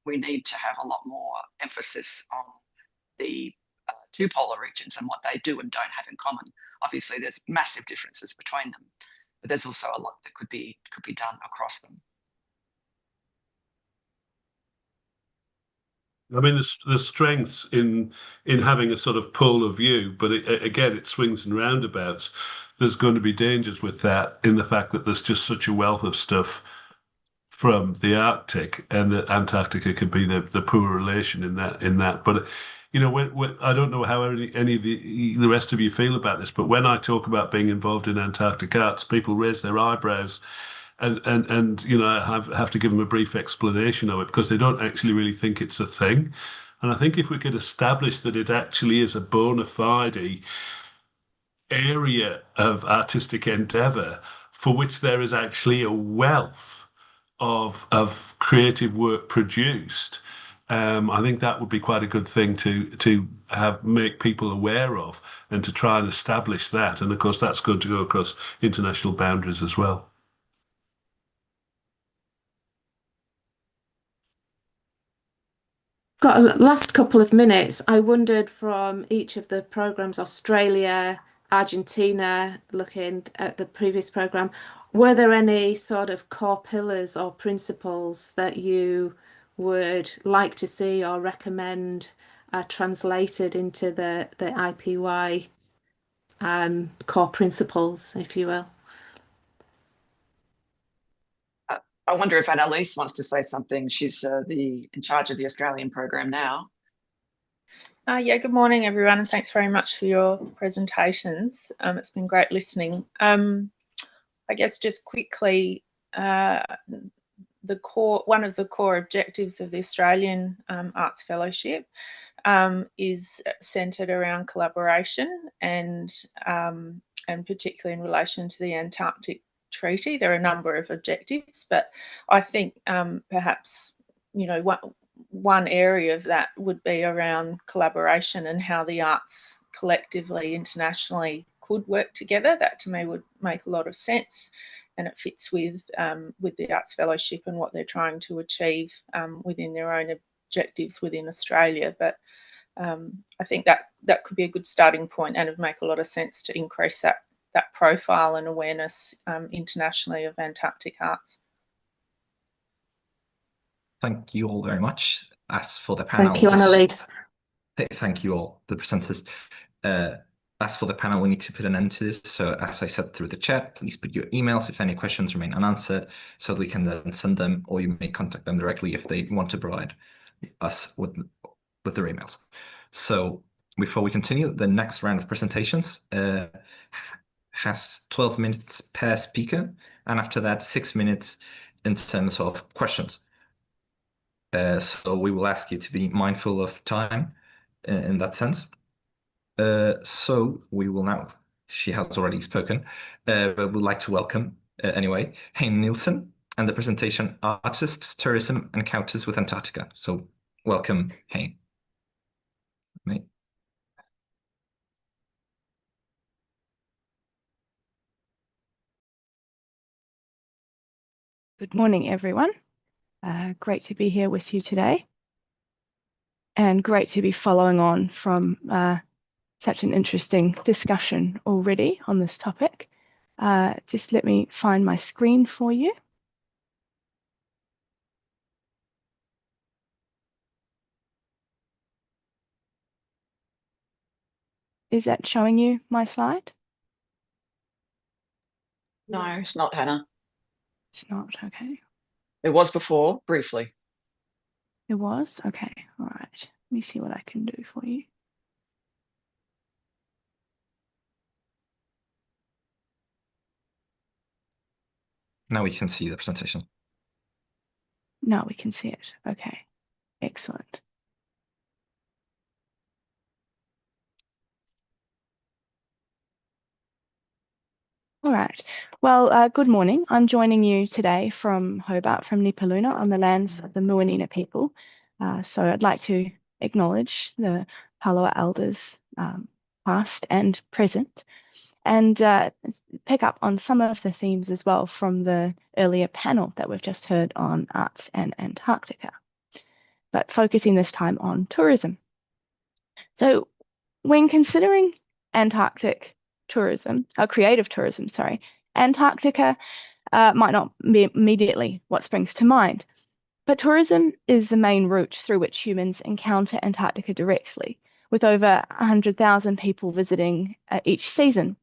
We need to have a lot more emphasis on the two polar regions and what they do and don't have in common. Obviously, there's massive differences between them, but there's also a lot that could be done across them. I mean, there's strengths in having a sort of polar view, but again, it swings and roundabouts. There's going to be dangers with that in the fact that there's just such a wealth of stuff from the Arctic, and that Antarctica could be the poor relation in that. But when I don't know how any of the rest of you feel about this, but when I talk about being involved in Antarctic arts, people raise their eyebrows. And have to give them a brief explanation of it because they don't actually really think it's a thing. And I think if we could establish that it actually is a bona fide area of artistic endeavor for which there is actually a wealth of creative work produced, I think that would be quite a good thing to make people aware of and to try and establish that. And of course, that's going to go across international boundaries as well. Got a last couple of minutes. I wondered from each of the programs, Australia, Argentina, looking at the previous program, were there any sort of core pillars or principles that you would like to see or recommend translated into the IPY core principles, if you will? I wonder if Annalise wants to say something. She's in charge of the Australian program now. Yeah, good morning, everyone, and thanks very much for your presentations. It's been great listening. I guess just quickly, one of the core objectives of the Australian Arts Fellowship is centred around collaboration and particularly in relation to the Antarctic Treaty. There are a number of objectives, but I think perhaps one area of that would be around collaboration and how the arts collectively, internationally could work together. That to me would make a lot of sense, and it fits with the Arts Fellowship and what they're trying to achieve within their own objectives within Australia. But I think that could be a good starting point, and it would make a lot of sense to increase that profile and awareness internationally of Antarctic arts. Thank you all very much. As for the panel, thank you, Annalise. Thank you all, the presenters. As for the panel, we need to put an end to this. So as I said through the chat, please put your emails if any questions remain unanswered, so that we can then send them, or you may contact them directly if they want to provide us with their emails. So before we continue, the next round of presentations has 12 minutes per speaker, and after that 6 minutes in terms of questions. So we will ask you to be mindful of time in that sense. So we will now, she has already spoken, but we'd like to welcome anyway Hein Nielsen and the presentation Artists, Tourism, Encounters with Antarctica. So welcome, Hein. Good morning, everyone. Great to be here with you today, and great to be following on from such an interesting discussion already on this topic. Just let me find my screen for you. Is that showing you my slide? No, it's not, Hannah. It's not, okay. It was before, briefly. It was? Okay, all right. Let me see what I can do for you. Now we can see the presentation. Now we can see it. Okay, excellent. All right. Well, good morning. I'm joining you today from Hobart, from Nipaluna, on the lands of the Muwinina people. So I'd like to acknowledge the Palawa elders, past and present, and pick up on some of the themes as well from the earlier panel that we've just heard on arts and Antarctica, but focusing this time on tourism. So when considering Antarctic tourism, creative tourism, sorry, Antarctica might not be immediately what springs to mind, but tourism is the main route through which humans encounter Antarctica directly, with over 100,000 people visiting each season.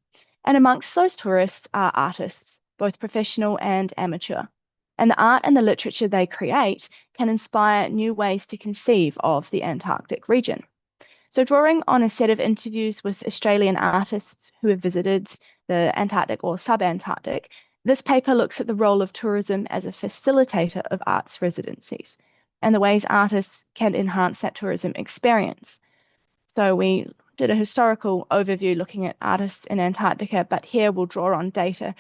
And amongst those tourists are artists, both professional and amateur. And the art and the literature they create can inspire new ways to conceive of the Antarctic region. So drawing on a set of interviews with Australian artists who have visited the Antarctic or subantarctic, this paper looks at the role of tourism as a facilitator of arts residencies and the ways artists can enhance that tourism experience. So we did a historical overview looking at artists in Antarctica, but here we'll draw on data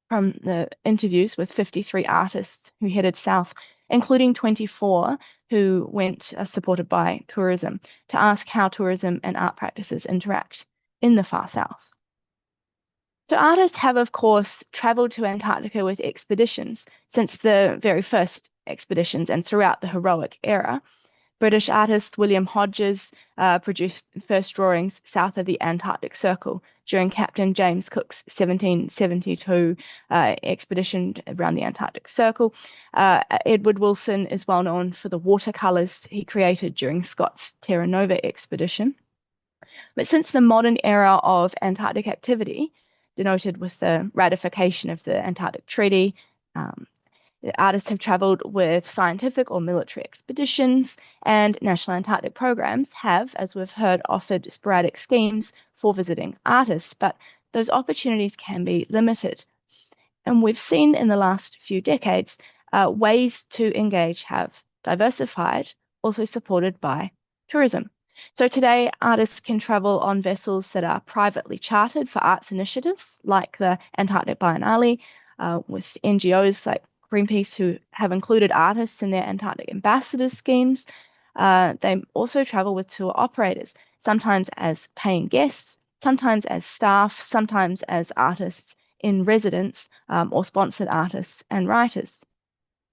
from the interviews with 53 artists who headed south, including 24 who went supported by tourism, to ask how tourism and art practices interact in the far south. So artists have, of course, travelled to Antarctica with expeditions since the very first expeditions and throughout the heroic era. British artist William Hodges produced first drawings south of the Antarctic Circle during Captain James Cook's 1772 expedition around the Antarctic Circle. Edward Wilson is well known for the watercolours he created during Scott's Terra Nova expedition. But since the modern era of Antarctic activity, denoted with the ratification of the Antarctic Treaty, artists have travelled with scientific or military expeditions, and National Antarctic Programs have, as we've heard, offered sporadic schemes for visiting artists, but those opportunities can be limited. And we've seen in the last few decades, ways to engage have diversified, also supported by tourism. So today, artists can travel on vessels that are privately chartered for arts initiatives, like the Antarctic Biennale, with NGOs like Greenpeace who have included artists in their Antarctic ambassadors schemes. They also travel with tour operators, sometimes as paying guests, sometimes as staff, sometimes as artists in residence, or sponsored artists and writers.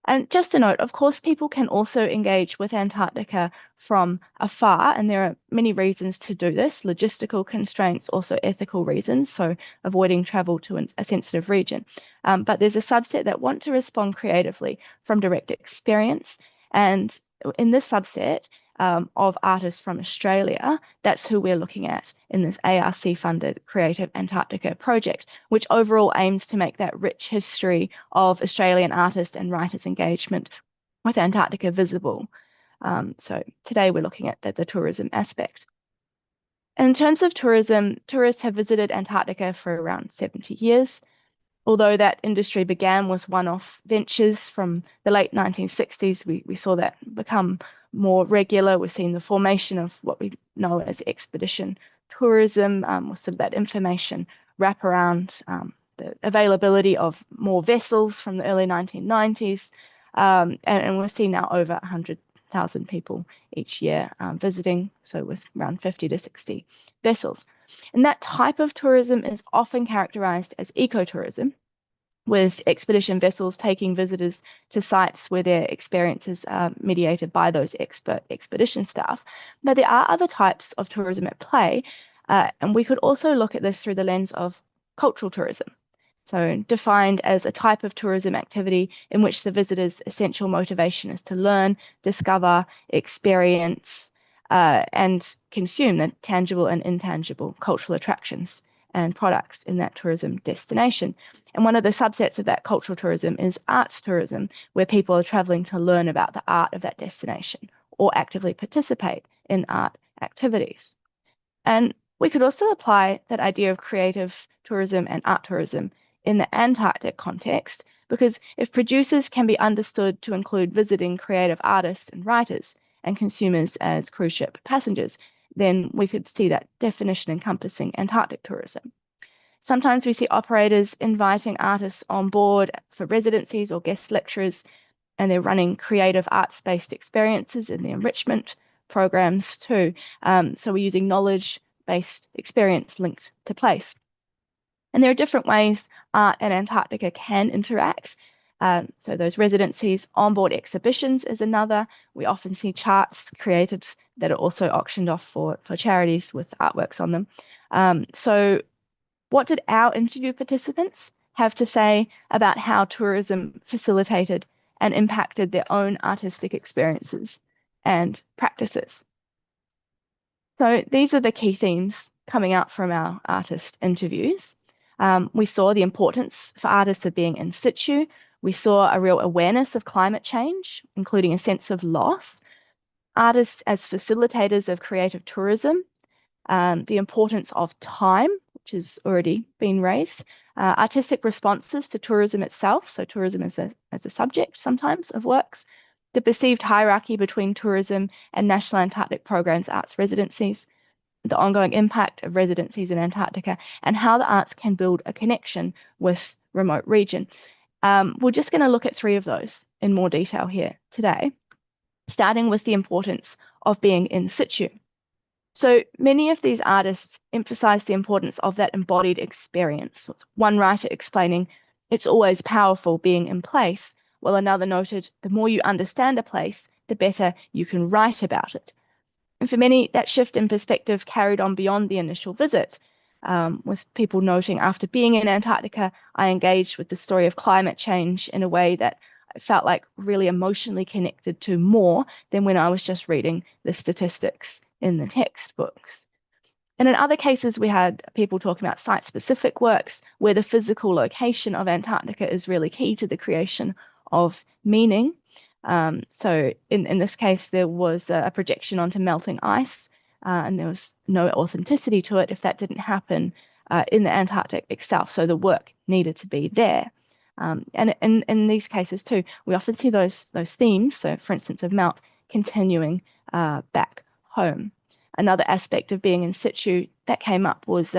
And just a note, of course, people can also engage with Antarctica from afar, and there are many reasons to do this, logistical constraints, also ethical reasons, so avoiding travel to a sensitive region. But there's a subset that want to respond creatively from direct experience, and in this subset of artists from Australia, that's who we're looking at in this ARC-funded Creative Antarctica project, which overall aims to make that rich history of Australian artists and writers' engagement with Antarctica visible. So today we're looking at the tourism aspect. And in terms of tourism, tourists have visited Antarctica for around 70 years. Although that industry began with one-off ventures from the late 1960s, we saw that become more regular. We're seeing the formation of what we know as expedition tourism, with some of that information wraparound, the availability of more vessels from the early 1990s, and we're seeing now over 100,000 people each year visiting, so with around 50 to 60 vessels. And that type of tourism is often characterized as ecotourism, with expedition vessels taking visitors to sites where their experiences are mediated by those expert expedition staff. But there are other types of tourism at play, and we could also look at this through the lens of cultural tourism. So defined as a type of tourism activity in which the visitor's essential motivation is to learn, discover, experience, and consume the tangible and intangible cultural attractions and products in that tourism destination. And one of the subsets of that cultural tourism is arts tourism, where people are traveling to learn about the art of that destination or actively participate in art activities. And we could also apply that idea of creative tourism and art tourism in the Antarctic context, because if producers can be understood to include visiting creative artists and writers and consumers as cruise ship passengers, then we could see that definition encompassing Antarctic tourism. Sometimes we see operators inviting artists on board for residencies or guest lecturers, and they're running creative arts-based experiences in the enrichment programs too. So we're using knowledge-based experience linked to place. And there are different ways art and Antarctica can interact. So those residencies, onboard exhibitions is another. We often see charts created that are also auctioned off for charities with artworks on them. So what did our interview participants have to say about how tourism facilitated and impacted their own artistic experiences and practices? So these are the key themes coming out from our artist interviews. We saw the importance for artists of being in situ. We saw a real awareness of climate change, including a sense of loss. Artists as facilitators of creative tourism, the importance of time, which has already been raised, artistic responses to tourism itself, so tourism as a subject sometimes of works, the perceived hierarchy between tourism and National Antarctic Programme's arts residencies, the ongoing impact of residencies in Antarctica, and how the arts can build a connection with remote region. We're just going to look at 3 of those in more detail here today, starting with the importance of being in situ. So many of these artists emphasize the importance of that embodied experience. One writer explaining, it's always powerful being in place, while another noted, the more you understand a place, the better you can write about it. And for many, that shift in perspective carried on beyond the initial visit, with people noting, after being in Antarctica, I engaged with the story of climate change in a way that I felt like really emotionally connected to more than when I was just reading the statistics in the textbooks. And in other cases, we had people talking about site-specific works where the physical location of Antarctica is really key to the creation of meaning. So in this case, there was a projection onto melting ice, and there was no authenticity to it if that didn't happen in the Antarctic itself. So the work needed to be there. And in these cases too, we often see those themes. So for instance, of melt continuing back home. Another aspect of being in situ that came up was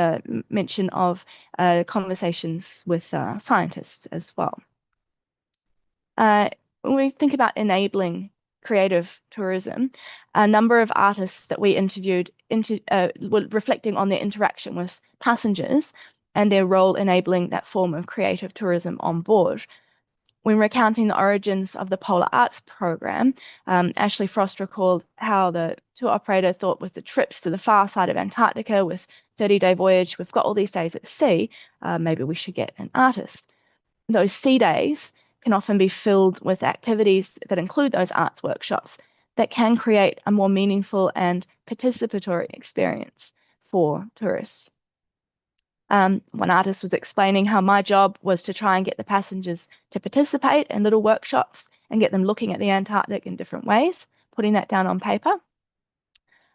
mention of conversations with scientists as well. When we think about enabling creative tourism, a number of artists that we interviewed were reflecting on their interaction with passengers and their role enabling that form of creative tourism on board. When recounting the origins of the Polar Arts Program, Ashley Frost recalled how the tour operator thought with the trips to the far side of Antarctica with 30-day voyage, we've got all these days at sea, maybe we should get an artist. Those sea days can often be filled with activities that include those arts workshops that can create a more meaningful and participatory experience for tourists. One artist was explaining how my job was to try and get the passengers to participate in little workshops and get them looking at the Antarctic in different ways, putting that down on paper.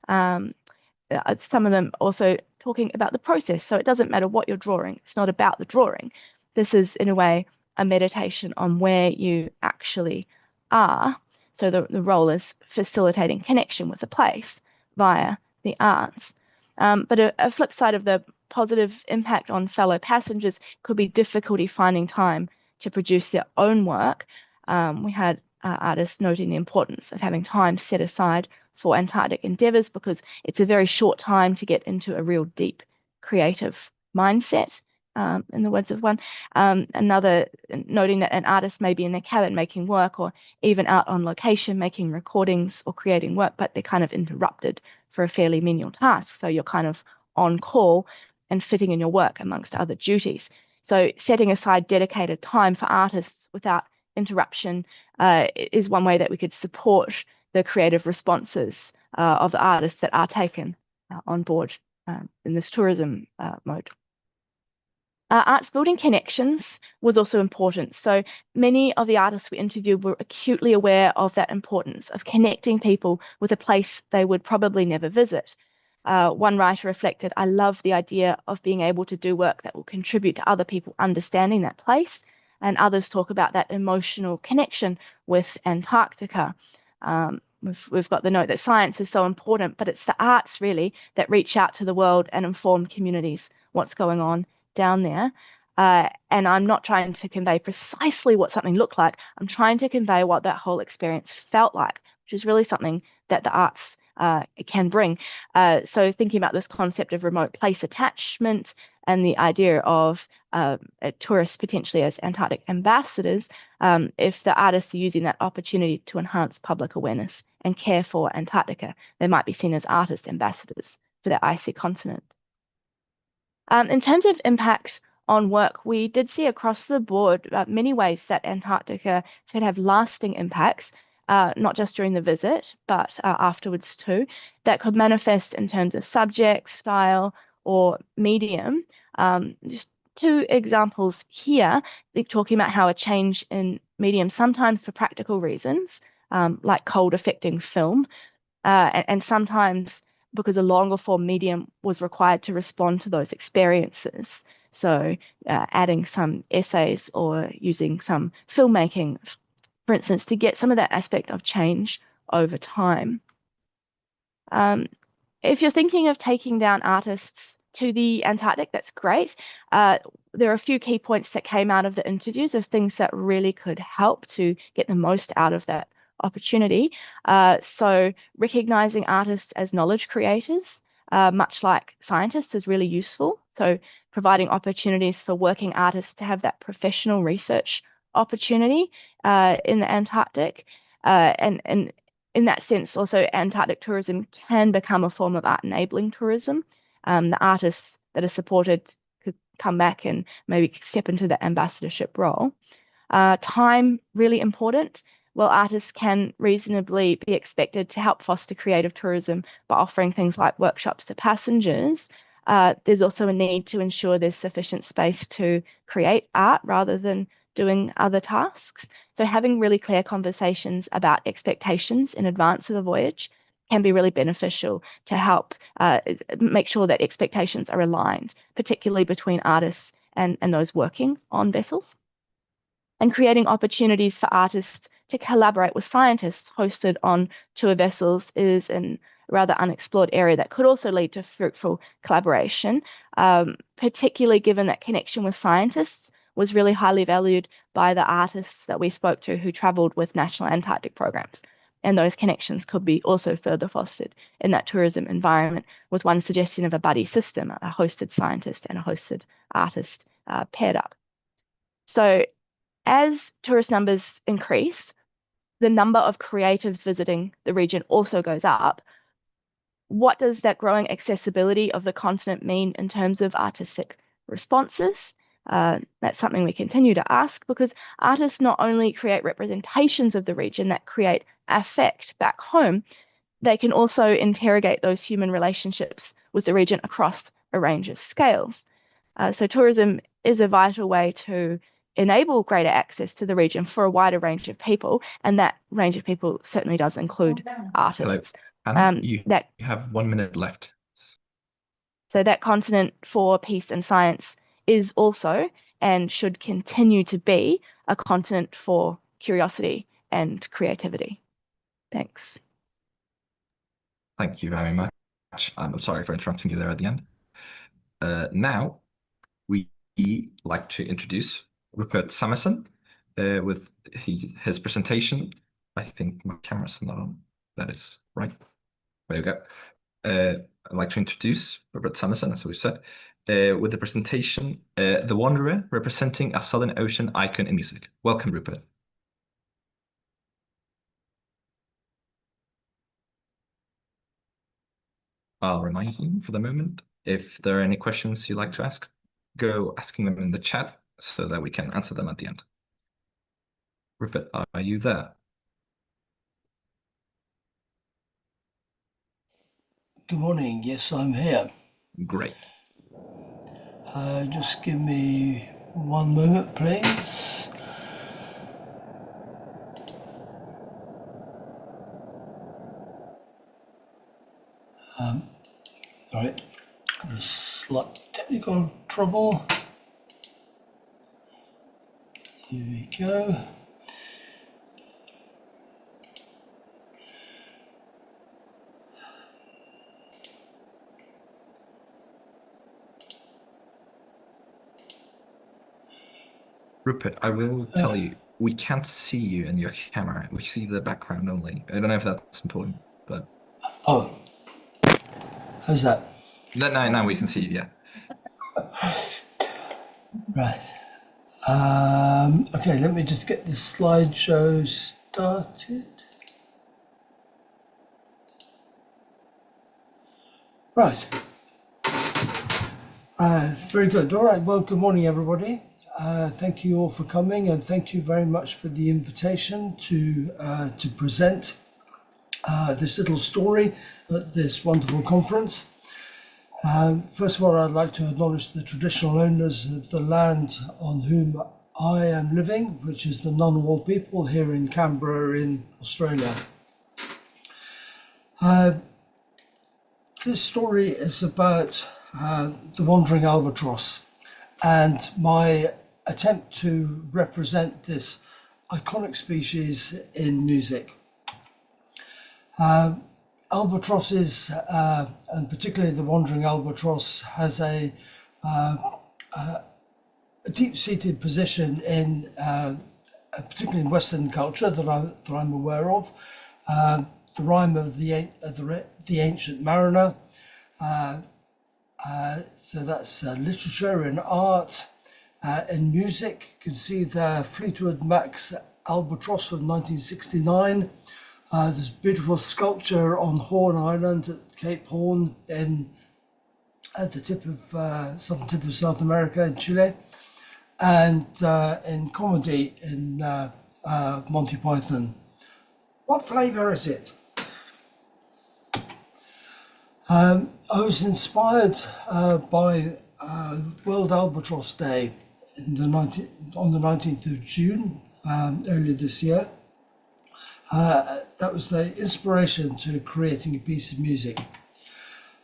Some of them also talking about the process. So it doesn't matter what you're drawing. It's not about the drawing. This is, in a way, a meditation on where you actually are. So the role is facilitating connection with the place via the arts. But a flip side of the positive impact on fellow passengers could be difficulty finding time to produce their own work. We had artists noting the importance of having time set aside for Antarctic endeavours because it's a very short time to get into a real deep creative mindset, in the words of one. Another noting that an artist may be in their cabin making work or even out on location making recordings or creating work, but they're kind of interrupted for a fairly menial task. So you're kind of on call and fitting in your work amongst other duties. So setting aside dedicated time for artists without interruption is one way that we could support the creative responses of the artists that are taken on board in this tourism mode. Arts building connections was also important. So many of the artists we interviewed were acutely aware of that importance of connecting people with a place they would probably never visit. One writer reflected, I love the idea of being able to do work that will contribute to other people understanding that place. And others talk about that emotional connection with Antarctica. We've got the note that science is so important, but it's the arts really that reach out to the world and inform communities what's going on down there. And I'm not trying to convey precisely what something looked like. I'm trying to convey what that whole experience felt like, which is really something that the arts it can bring. So thinking about this concept of remote place attachment and the idea of tourists potentially as Antarctic ambassadors, if the artists are using that opportunity to enhance public awareness and care for Antarctica, they might be seen as artist ambassadors for the icy continent. In terms of impact on work, we did see across the board many ways that Antarctica could have lasting impacts, not just during the visit, but afterwards too, that could manifest in terms of subject, style, or medium. Just two examples here, talking about how a change in medium, sometimes for practical reasons, like cold affecting film, and sometimes because a longer form medium was required to respond to those experiences. So adding some essays or using some filmmaking, for instance, to get some of that aspect of change over time. If you're thinking of taking down artists to the Antarctic, that's great. There are a few key points that came out of the interviews of things that really could help to get the most out of that opportunity. So recognizing artists as knowledge creators, much like scientists, is really useful. So providing opportunities for working artists to have that professional research opportunity in the Antarctic. And in that sense, also Antarctic tourism can become a form of art enabling tourism. The artists that are supported could come back and maybe step into the ambassadorship role. Time, really important. Well, artists can reasonably be expected to help foster creative tourism by offering things like workshops to passengers. There's also a need to ensure there's sufficient space to create art rather than doing other tasks. So having really clear conversations about expectations in advance of a voyage can be really beneficial to help make sure that expectations are aligned, particularly between artists and those working on vessels. And creating opportunities for artists to collaborate with scientists hosted on tour vessels is a rather unexplored area that could also lead to fruitful collaboration, particularly given that connection with scientists was really highly valued by the artists that we spoke to who travelled with national Antarctic programs. And those connections could be also further fostered in that tourism environment, with one suggestion of a buddy system, a hosted scientist and a hosted artist paired up. So as tourist numbers increase, the number of creatives visiting the region also goes up. What does that growing accessibility of the continent mean in terms of artistic responses? That's something we continue to ask, because artists not only create representations of the region that create affect back home, they can also interrogate those human relationships with the region across a range of scales. So tourism is a vital way to enable greater access to the region for a wider range of people, and that range of people certainly does include artists. Hello, Anna, you have 1 minute left. So that continent for peace and science is also and should continue to be a continent for curiosity and creativity. Thanks. Thank you very much. I'm sorry for interrupting you there at the end. Now, we like to introduce Rupert Summerson with his presentation. I think my camera's not on. That is right. There you go. I'd like to introduce Rupert Summerson, as we said, with the presentation, The Wanderer, representing a Southern Ocean icon in music. Welcome, Rupert. I'll remind you for the moment, if there are any questions you'd like to ask, go asking them in the chat so that we can answer them at the end. Rupert, are you there? Good morning. Yes, I'm here. Great. Just give me 1 moment, please. All right, got a slight technical trouble. Here we go. Rupert, I will tell you, we can't see you in your camera. We see the background only. I don't know if that's important, but... Oh, how's that? Now we can see you, yeah. Right. Okay, let me just get the slideshow started. Right. Very good. All right. Well, good morning, everybody. Thank you all for coming, and thank you very much for the invitation to present this little story at this wonderful conference. First of all, I'd like to acknowledge the traditional owners of the land on whom I am living, which is the Ngunnawal people here in Canberra in Australia. This story is about the wandering albatross and my attempt to represent this iconic species in music. Albatrosses, and particularly the wandering albatross, has a deep-seated position in, particularly in Western culture that I'm aware of. The rhyme of the Ancient Mariner. So that's literature and art. In music, you can see the Fleetwood Mac's Albatross from 1969. There's beautiful sculpture on Horn Island at Cape Horn at the southern tip of South America in Chile, and in comedy in Monty Python. What flavour is it? I was inspired by World Albatross Day on the 19th of June, earlier this year. That was the inspiration to creating a piece of music.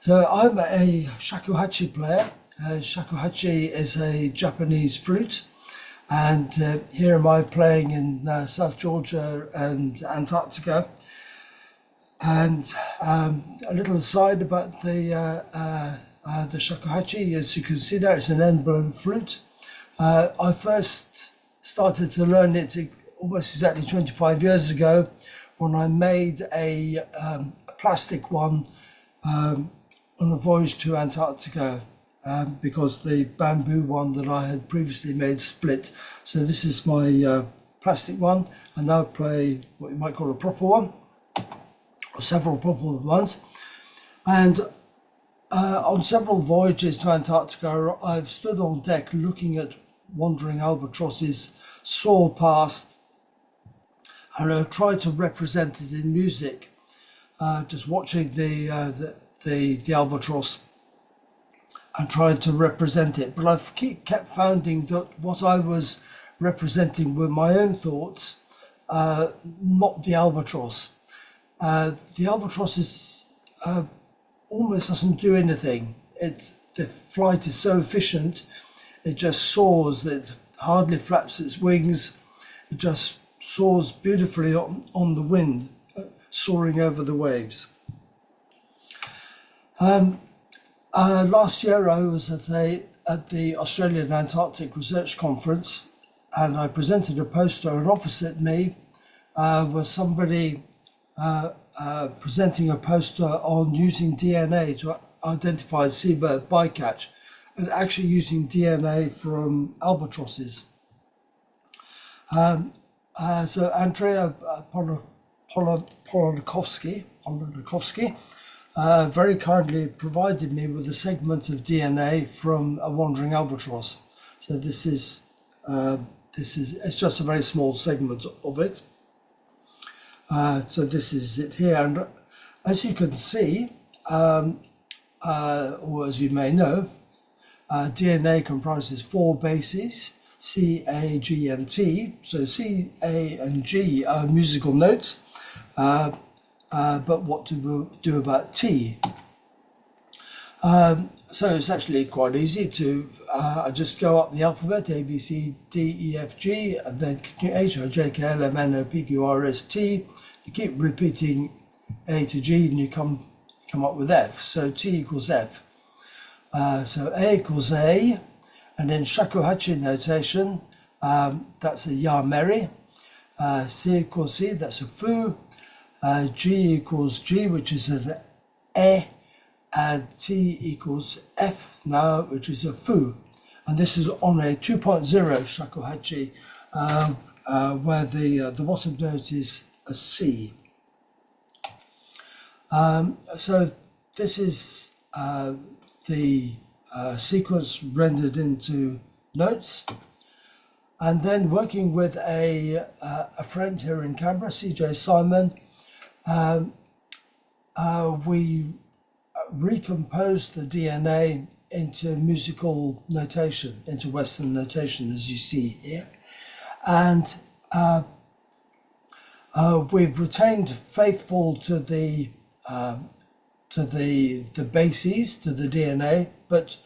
So I'm a shakuhachi player. Shakuhachi is a Japanese flute, and here am I playing in South Georgia and Antarctica. And a little aside about the shakuhachi, as you can see there, it's an end-blown flute. I first started to learn it almost exactly 25 years ago when I made a plastic one on a voyage to Antarctica because the bamboo one that I had previously made split. So this is my plastic one, and now I play what you might call a proper one, or several proper ones. And on several voyages to Antarctica, I've stood on deck looking at wandering albatrosses soar past, and I've tried to represent it in music, just watching the albatross and trying to represent it. But I've kept finding that what I was representing were my own thoughts, not the albatross. The albatross is almost doesn't do anything. The flight is so efficient, it just soars. It hardly flaps its wings. It just soars beautifully on the wind, soaring over the waves. Last year I was at the Australian Antarctic Research Conference, and I presented a poster, and opposite me was somebody presenting a poster on using DNA to identify seabird bycatch, and actually using DNA from albatrosses. So Andrea Polonikovsky very kindly provided me with a segment of DNA from a wandering albatross. So this is it's just a very small segment of it. So this is it here, and as you can see, or as you may know, DNA comprises 4 bases: C, A, G, and T. So C, A, and G are musical notes, but what do we do about T? So it's actually quite easy to I just go up the alphabet: A, B, C, D, E, F, G, and then H, I, J, K, L, M, N, O, P, Q, R, S, T. You keep repeating A to G, and you come up with F. So T equals F. So A equals A, and in shakuhachi notation, that's a ya-meri. C equals C, that's a fu. G equals G, which is an E, and T equals F now, which is a Fu. And this is on a 2.0 shakuhachi, where the bottom note is a C. So this is the sequence rendered into notes. And then working with a friend here in Canberra, CJ Simon, we recomposed the DNA into musical notation, into Western notation, as you see here. And we've retained faithful to the bases, to the DNA, but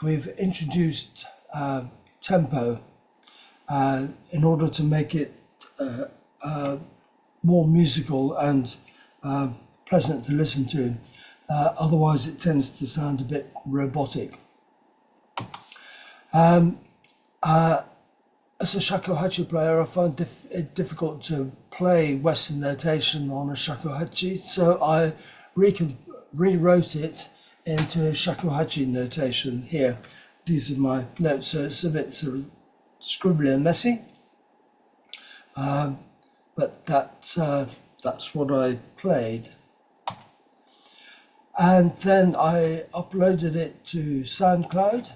we've introduced tempo in order to make it more musical and pleasant to listen to. Otherwise, it tends to sound a bit robotic. As a shakuhachi player, I find it difficult to play Western notation on a shakuhachi, so I rewrote it into shakuhachi notation here. These are my notes, so it's a bit sort of scribbly and messy, but that's what I played. And then I uploaded it to SoundCloud,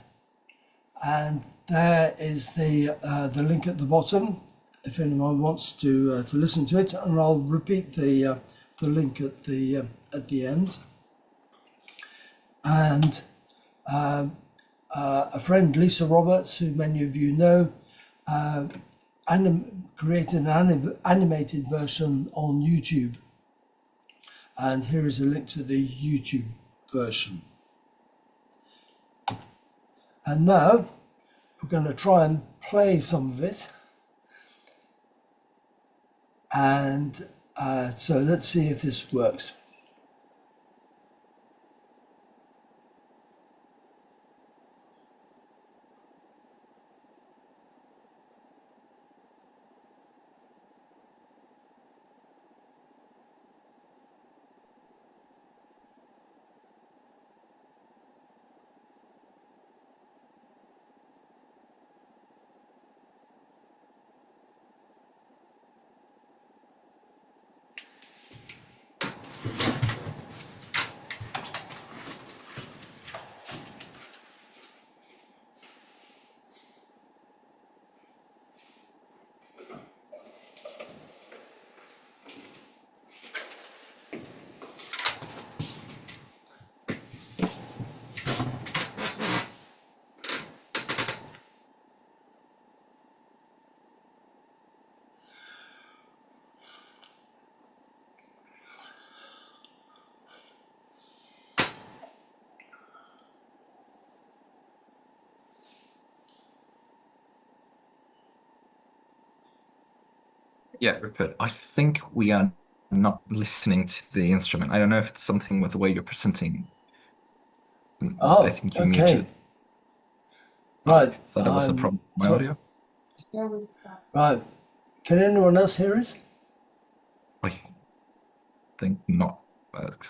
and there is the link at the bottom if anyone wants to listen to it, and I'll repeat the link at the end. And a friend, Lisa Roberts, who many of you know, created an animated version on YouTube. And here is a link to the YouTube version. And now we're going to try and play some of it. And so let's see if this works. Yeah, Rupert, I think we are not listening to the instrument. I don't know if it's something with the way you're presenting. Oh, I think you okay. muted. Right. I thought it was a problem with my audio. Right. Can anyone else hear it? I think not.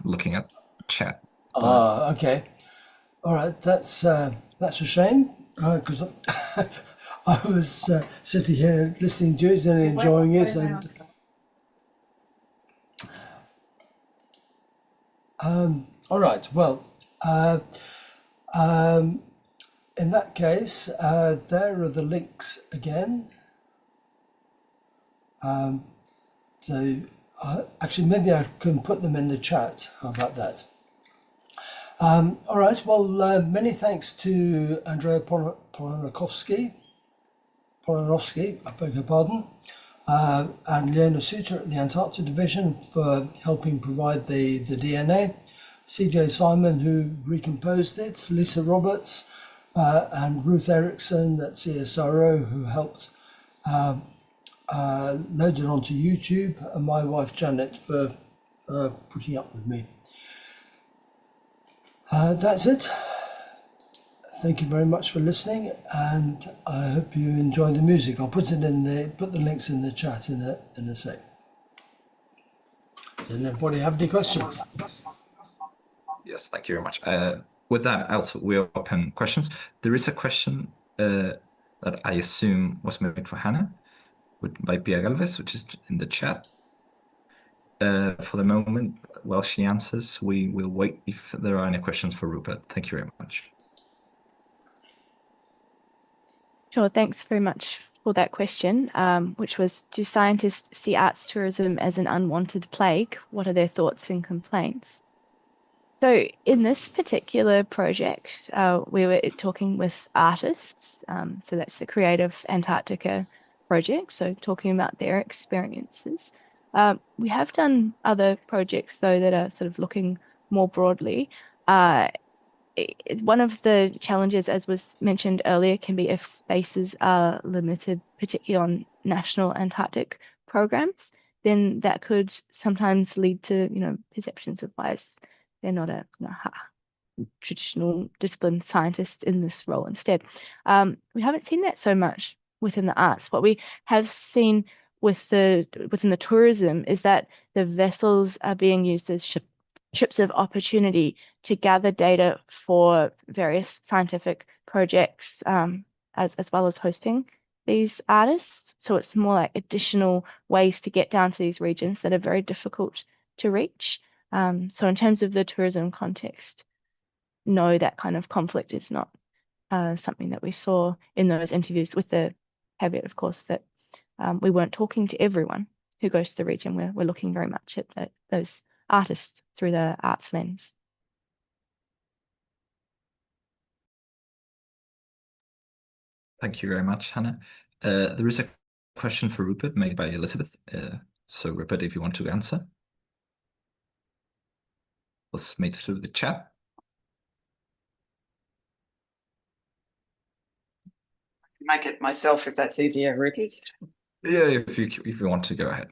Looking at chat. Okay. All right. That's a shame, because I was sitting here listening to it and enjoying it. And all right. Well, in that case, there are the links again. So actually, maybe I can put them in the chat. How about that? All right. Well, many thanks to Andrea Polonowski, I beg your pardon, and Leona Suter at the Antarctica Division for helping provide the DNA, CJ Simon, who recomposed it, Lisa Roberts, and Ruth Erickson at CSIRO, who helped load it onto YouTube, and my wife Janet for putting up with me. That's it. Thank you very much for listening, and I hope you enjoy the music. I'll put the links in the chat in a sec. Does anybody have any questions? Yes, thank you very much. With that, also we'll open questions. There is a question that I assume was made for Hannah by Pia Galvez, which is in the chat. For the moment, while she answers, we will wait if there are any questions for Rupert. Thank you very much. Sure, thanks very much for that question, which was, do scientists see arts tourism as an unwanted plague? What are their thoughts and complaints? So in this particular project, we were talking with artists. So that's the Creative Antarctica project. So talking about their experiences. We have done other projects though that are sort of looking more broadly. One of the challenges, as was mentioned earlier, can be if spaces are limited, particularly on national Antarctic programs, then that could sometimes lead to, perceptions of bias. They're not a traditional discipline scientist in this role instead. We haven't seen that so much within the arts. What we have seen within the tourism is that the vessels are being used as ships of opportunity to gather data for various scientific projects, as well as hosting these artists. So it's more like additional ways to get down to these regions that are very difficult to reach. So in terms of the tourism context, no, that kind of conflict is not something that we saw in those interviews, with the caveat, of course, that we weren't talking to everyone who goes to the region. We're looking very much at those artists through the arts lens. Thank you very much, Hannah. There is a question for Rupert made by Elizabeth. So Rupert, if you want to answer. Was made through the chat. Make it myself if that's easier, Rupert. Yeah, if you want to go ahead.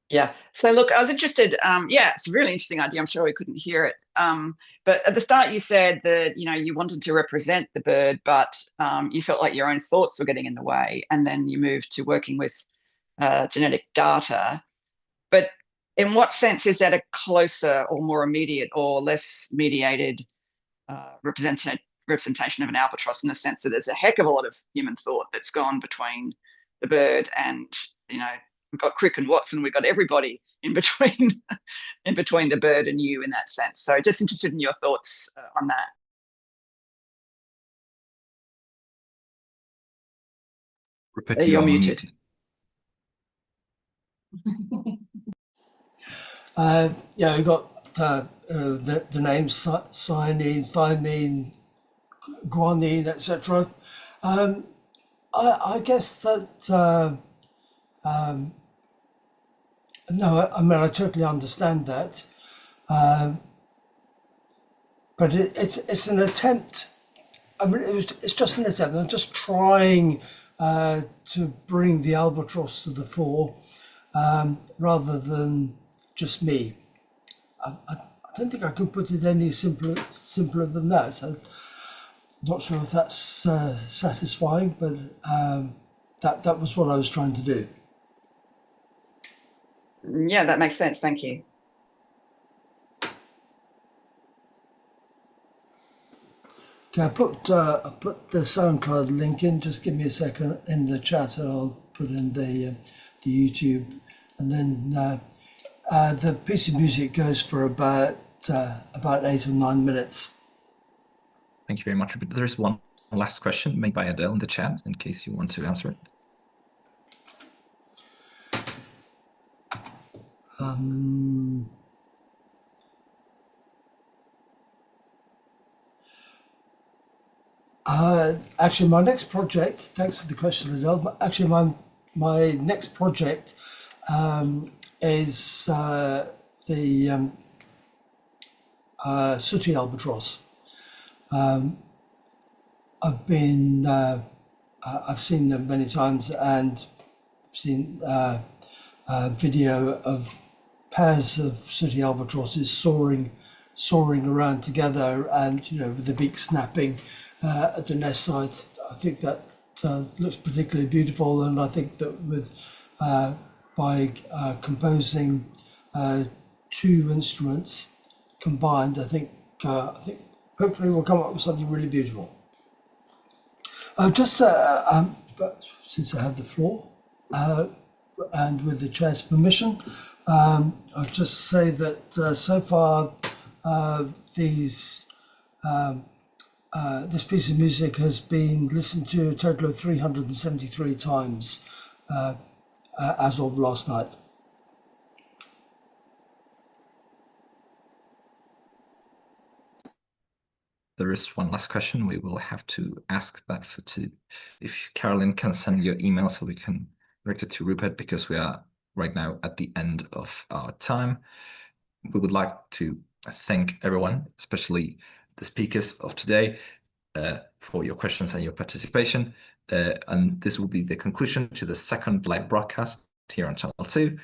Yeah. So look, I was interested. Yeah, it's a really interesting idea. I'm sorry we couldn't hear it. But at the start, you said that you wanted to represent the bird, but you felt like your own thoughts were getting in the way, and then you moved to working with genetic data. But in what sense is that a closer or more immediate or less mediated representation of an albatross, in the sense that there's a heck of a lot of human thought that's gone between the bird and, we've got Crick and Watson, we've got everybody in between the bird and you in that sense. So just interested in your thoughts on that. Rupert, you're muted. Yeah, we got the names cyanine, thymine, guanine, etc. I guess that no, I mean, I totally understand that, but it's an attempt. I mean, it's just an attempt. I'm just trying to bring the albatross to the fore, rather than just me. I don't think I could put it any simpler than that. So I'm not sure if that's satisfying, but that was what I was trying to do. Yeah, that makes sense. Thank you. Okay, I put the SoundCloud link in. Just give me a second in the chat, and I'll put in the YouTube, and then the piece of music goes for about 8 or 9 minutes. Thank you very much. There is one last question made by Adele in the chat, in case you want to answer it. Actually, my next project, thanks for the question, Adele, but actually my next project is the sooty albatross. I've seen them many times, and seen video of pairs of sooty albatrosses soaring around together, and with the beak snapping at the nest site. I think that looks particularly beautiful, and I think that by composing 2 instruments combined, I think I think hopefully we'll come up with something really beautiful. But since I have the floor, and with the chair's permission, I'll just say that so far this piece of music has been listened to a total of 373 times as of last night. There is one last question. We will have to ask that if Carolyn can send your email so we can direct it to Rupert, because we are right now at the end of our time. We would like to thank everyone, especially the speakers of today, for your questions and your participation. And this will be the conclusion to the second live broadcast here on Channel 2,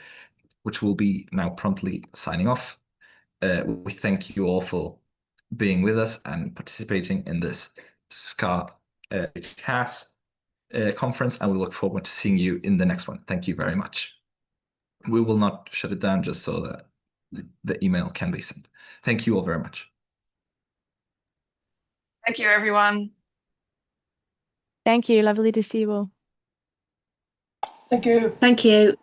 which will be now promptly signing off. We thank you all for being with us and participating in this SCAR CAS conference, and we look forward to seeing you in the next one. Thank you very much. We will not shut it down just so that the email can be sent. Thank you all very much. Thank you, everyone. Thank you. Lovely to see you all. Thank you. Thank you.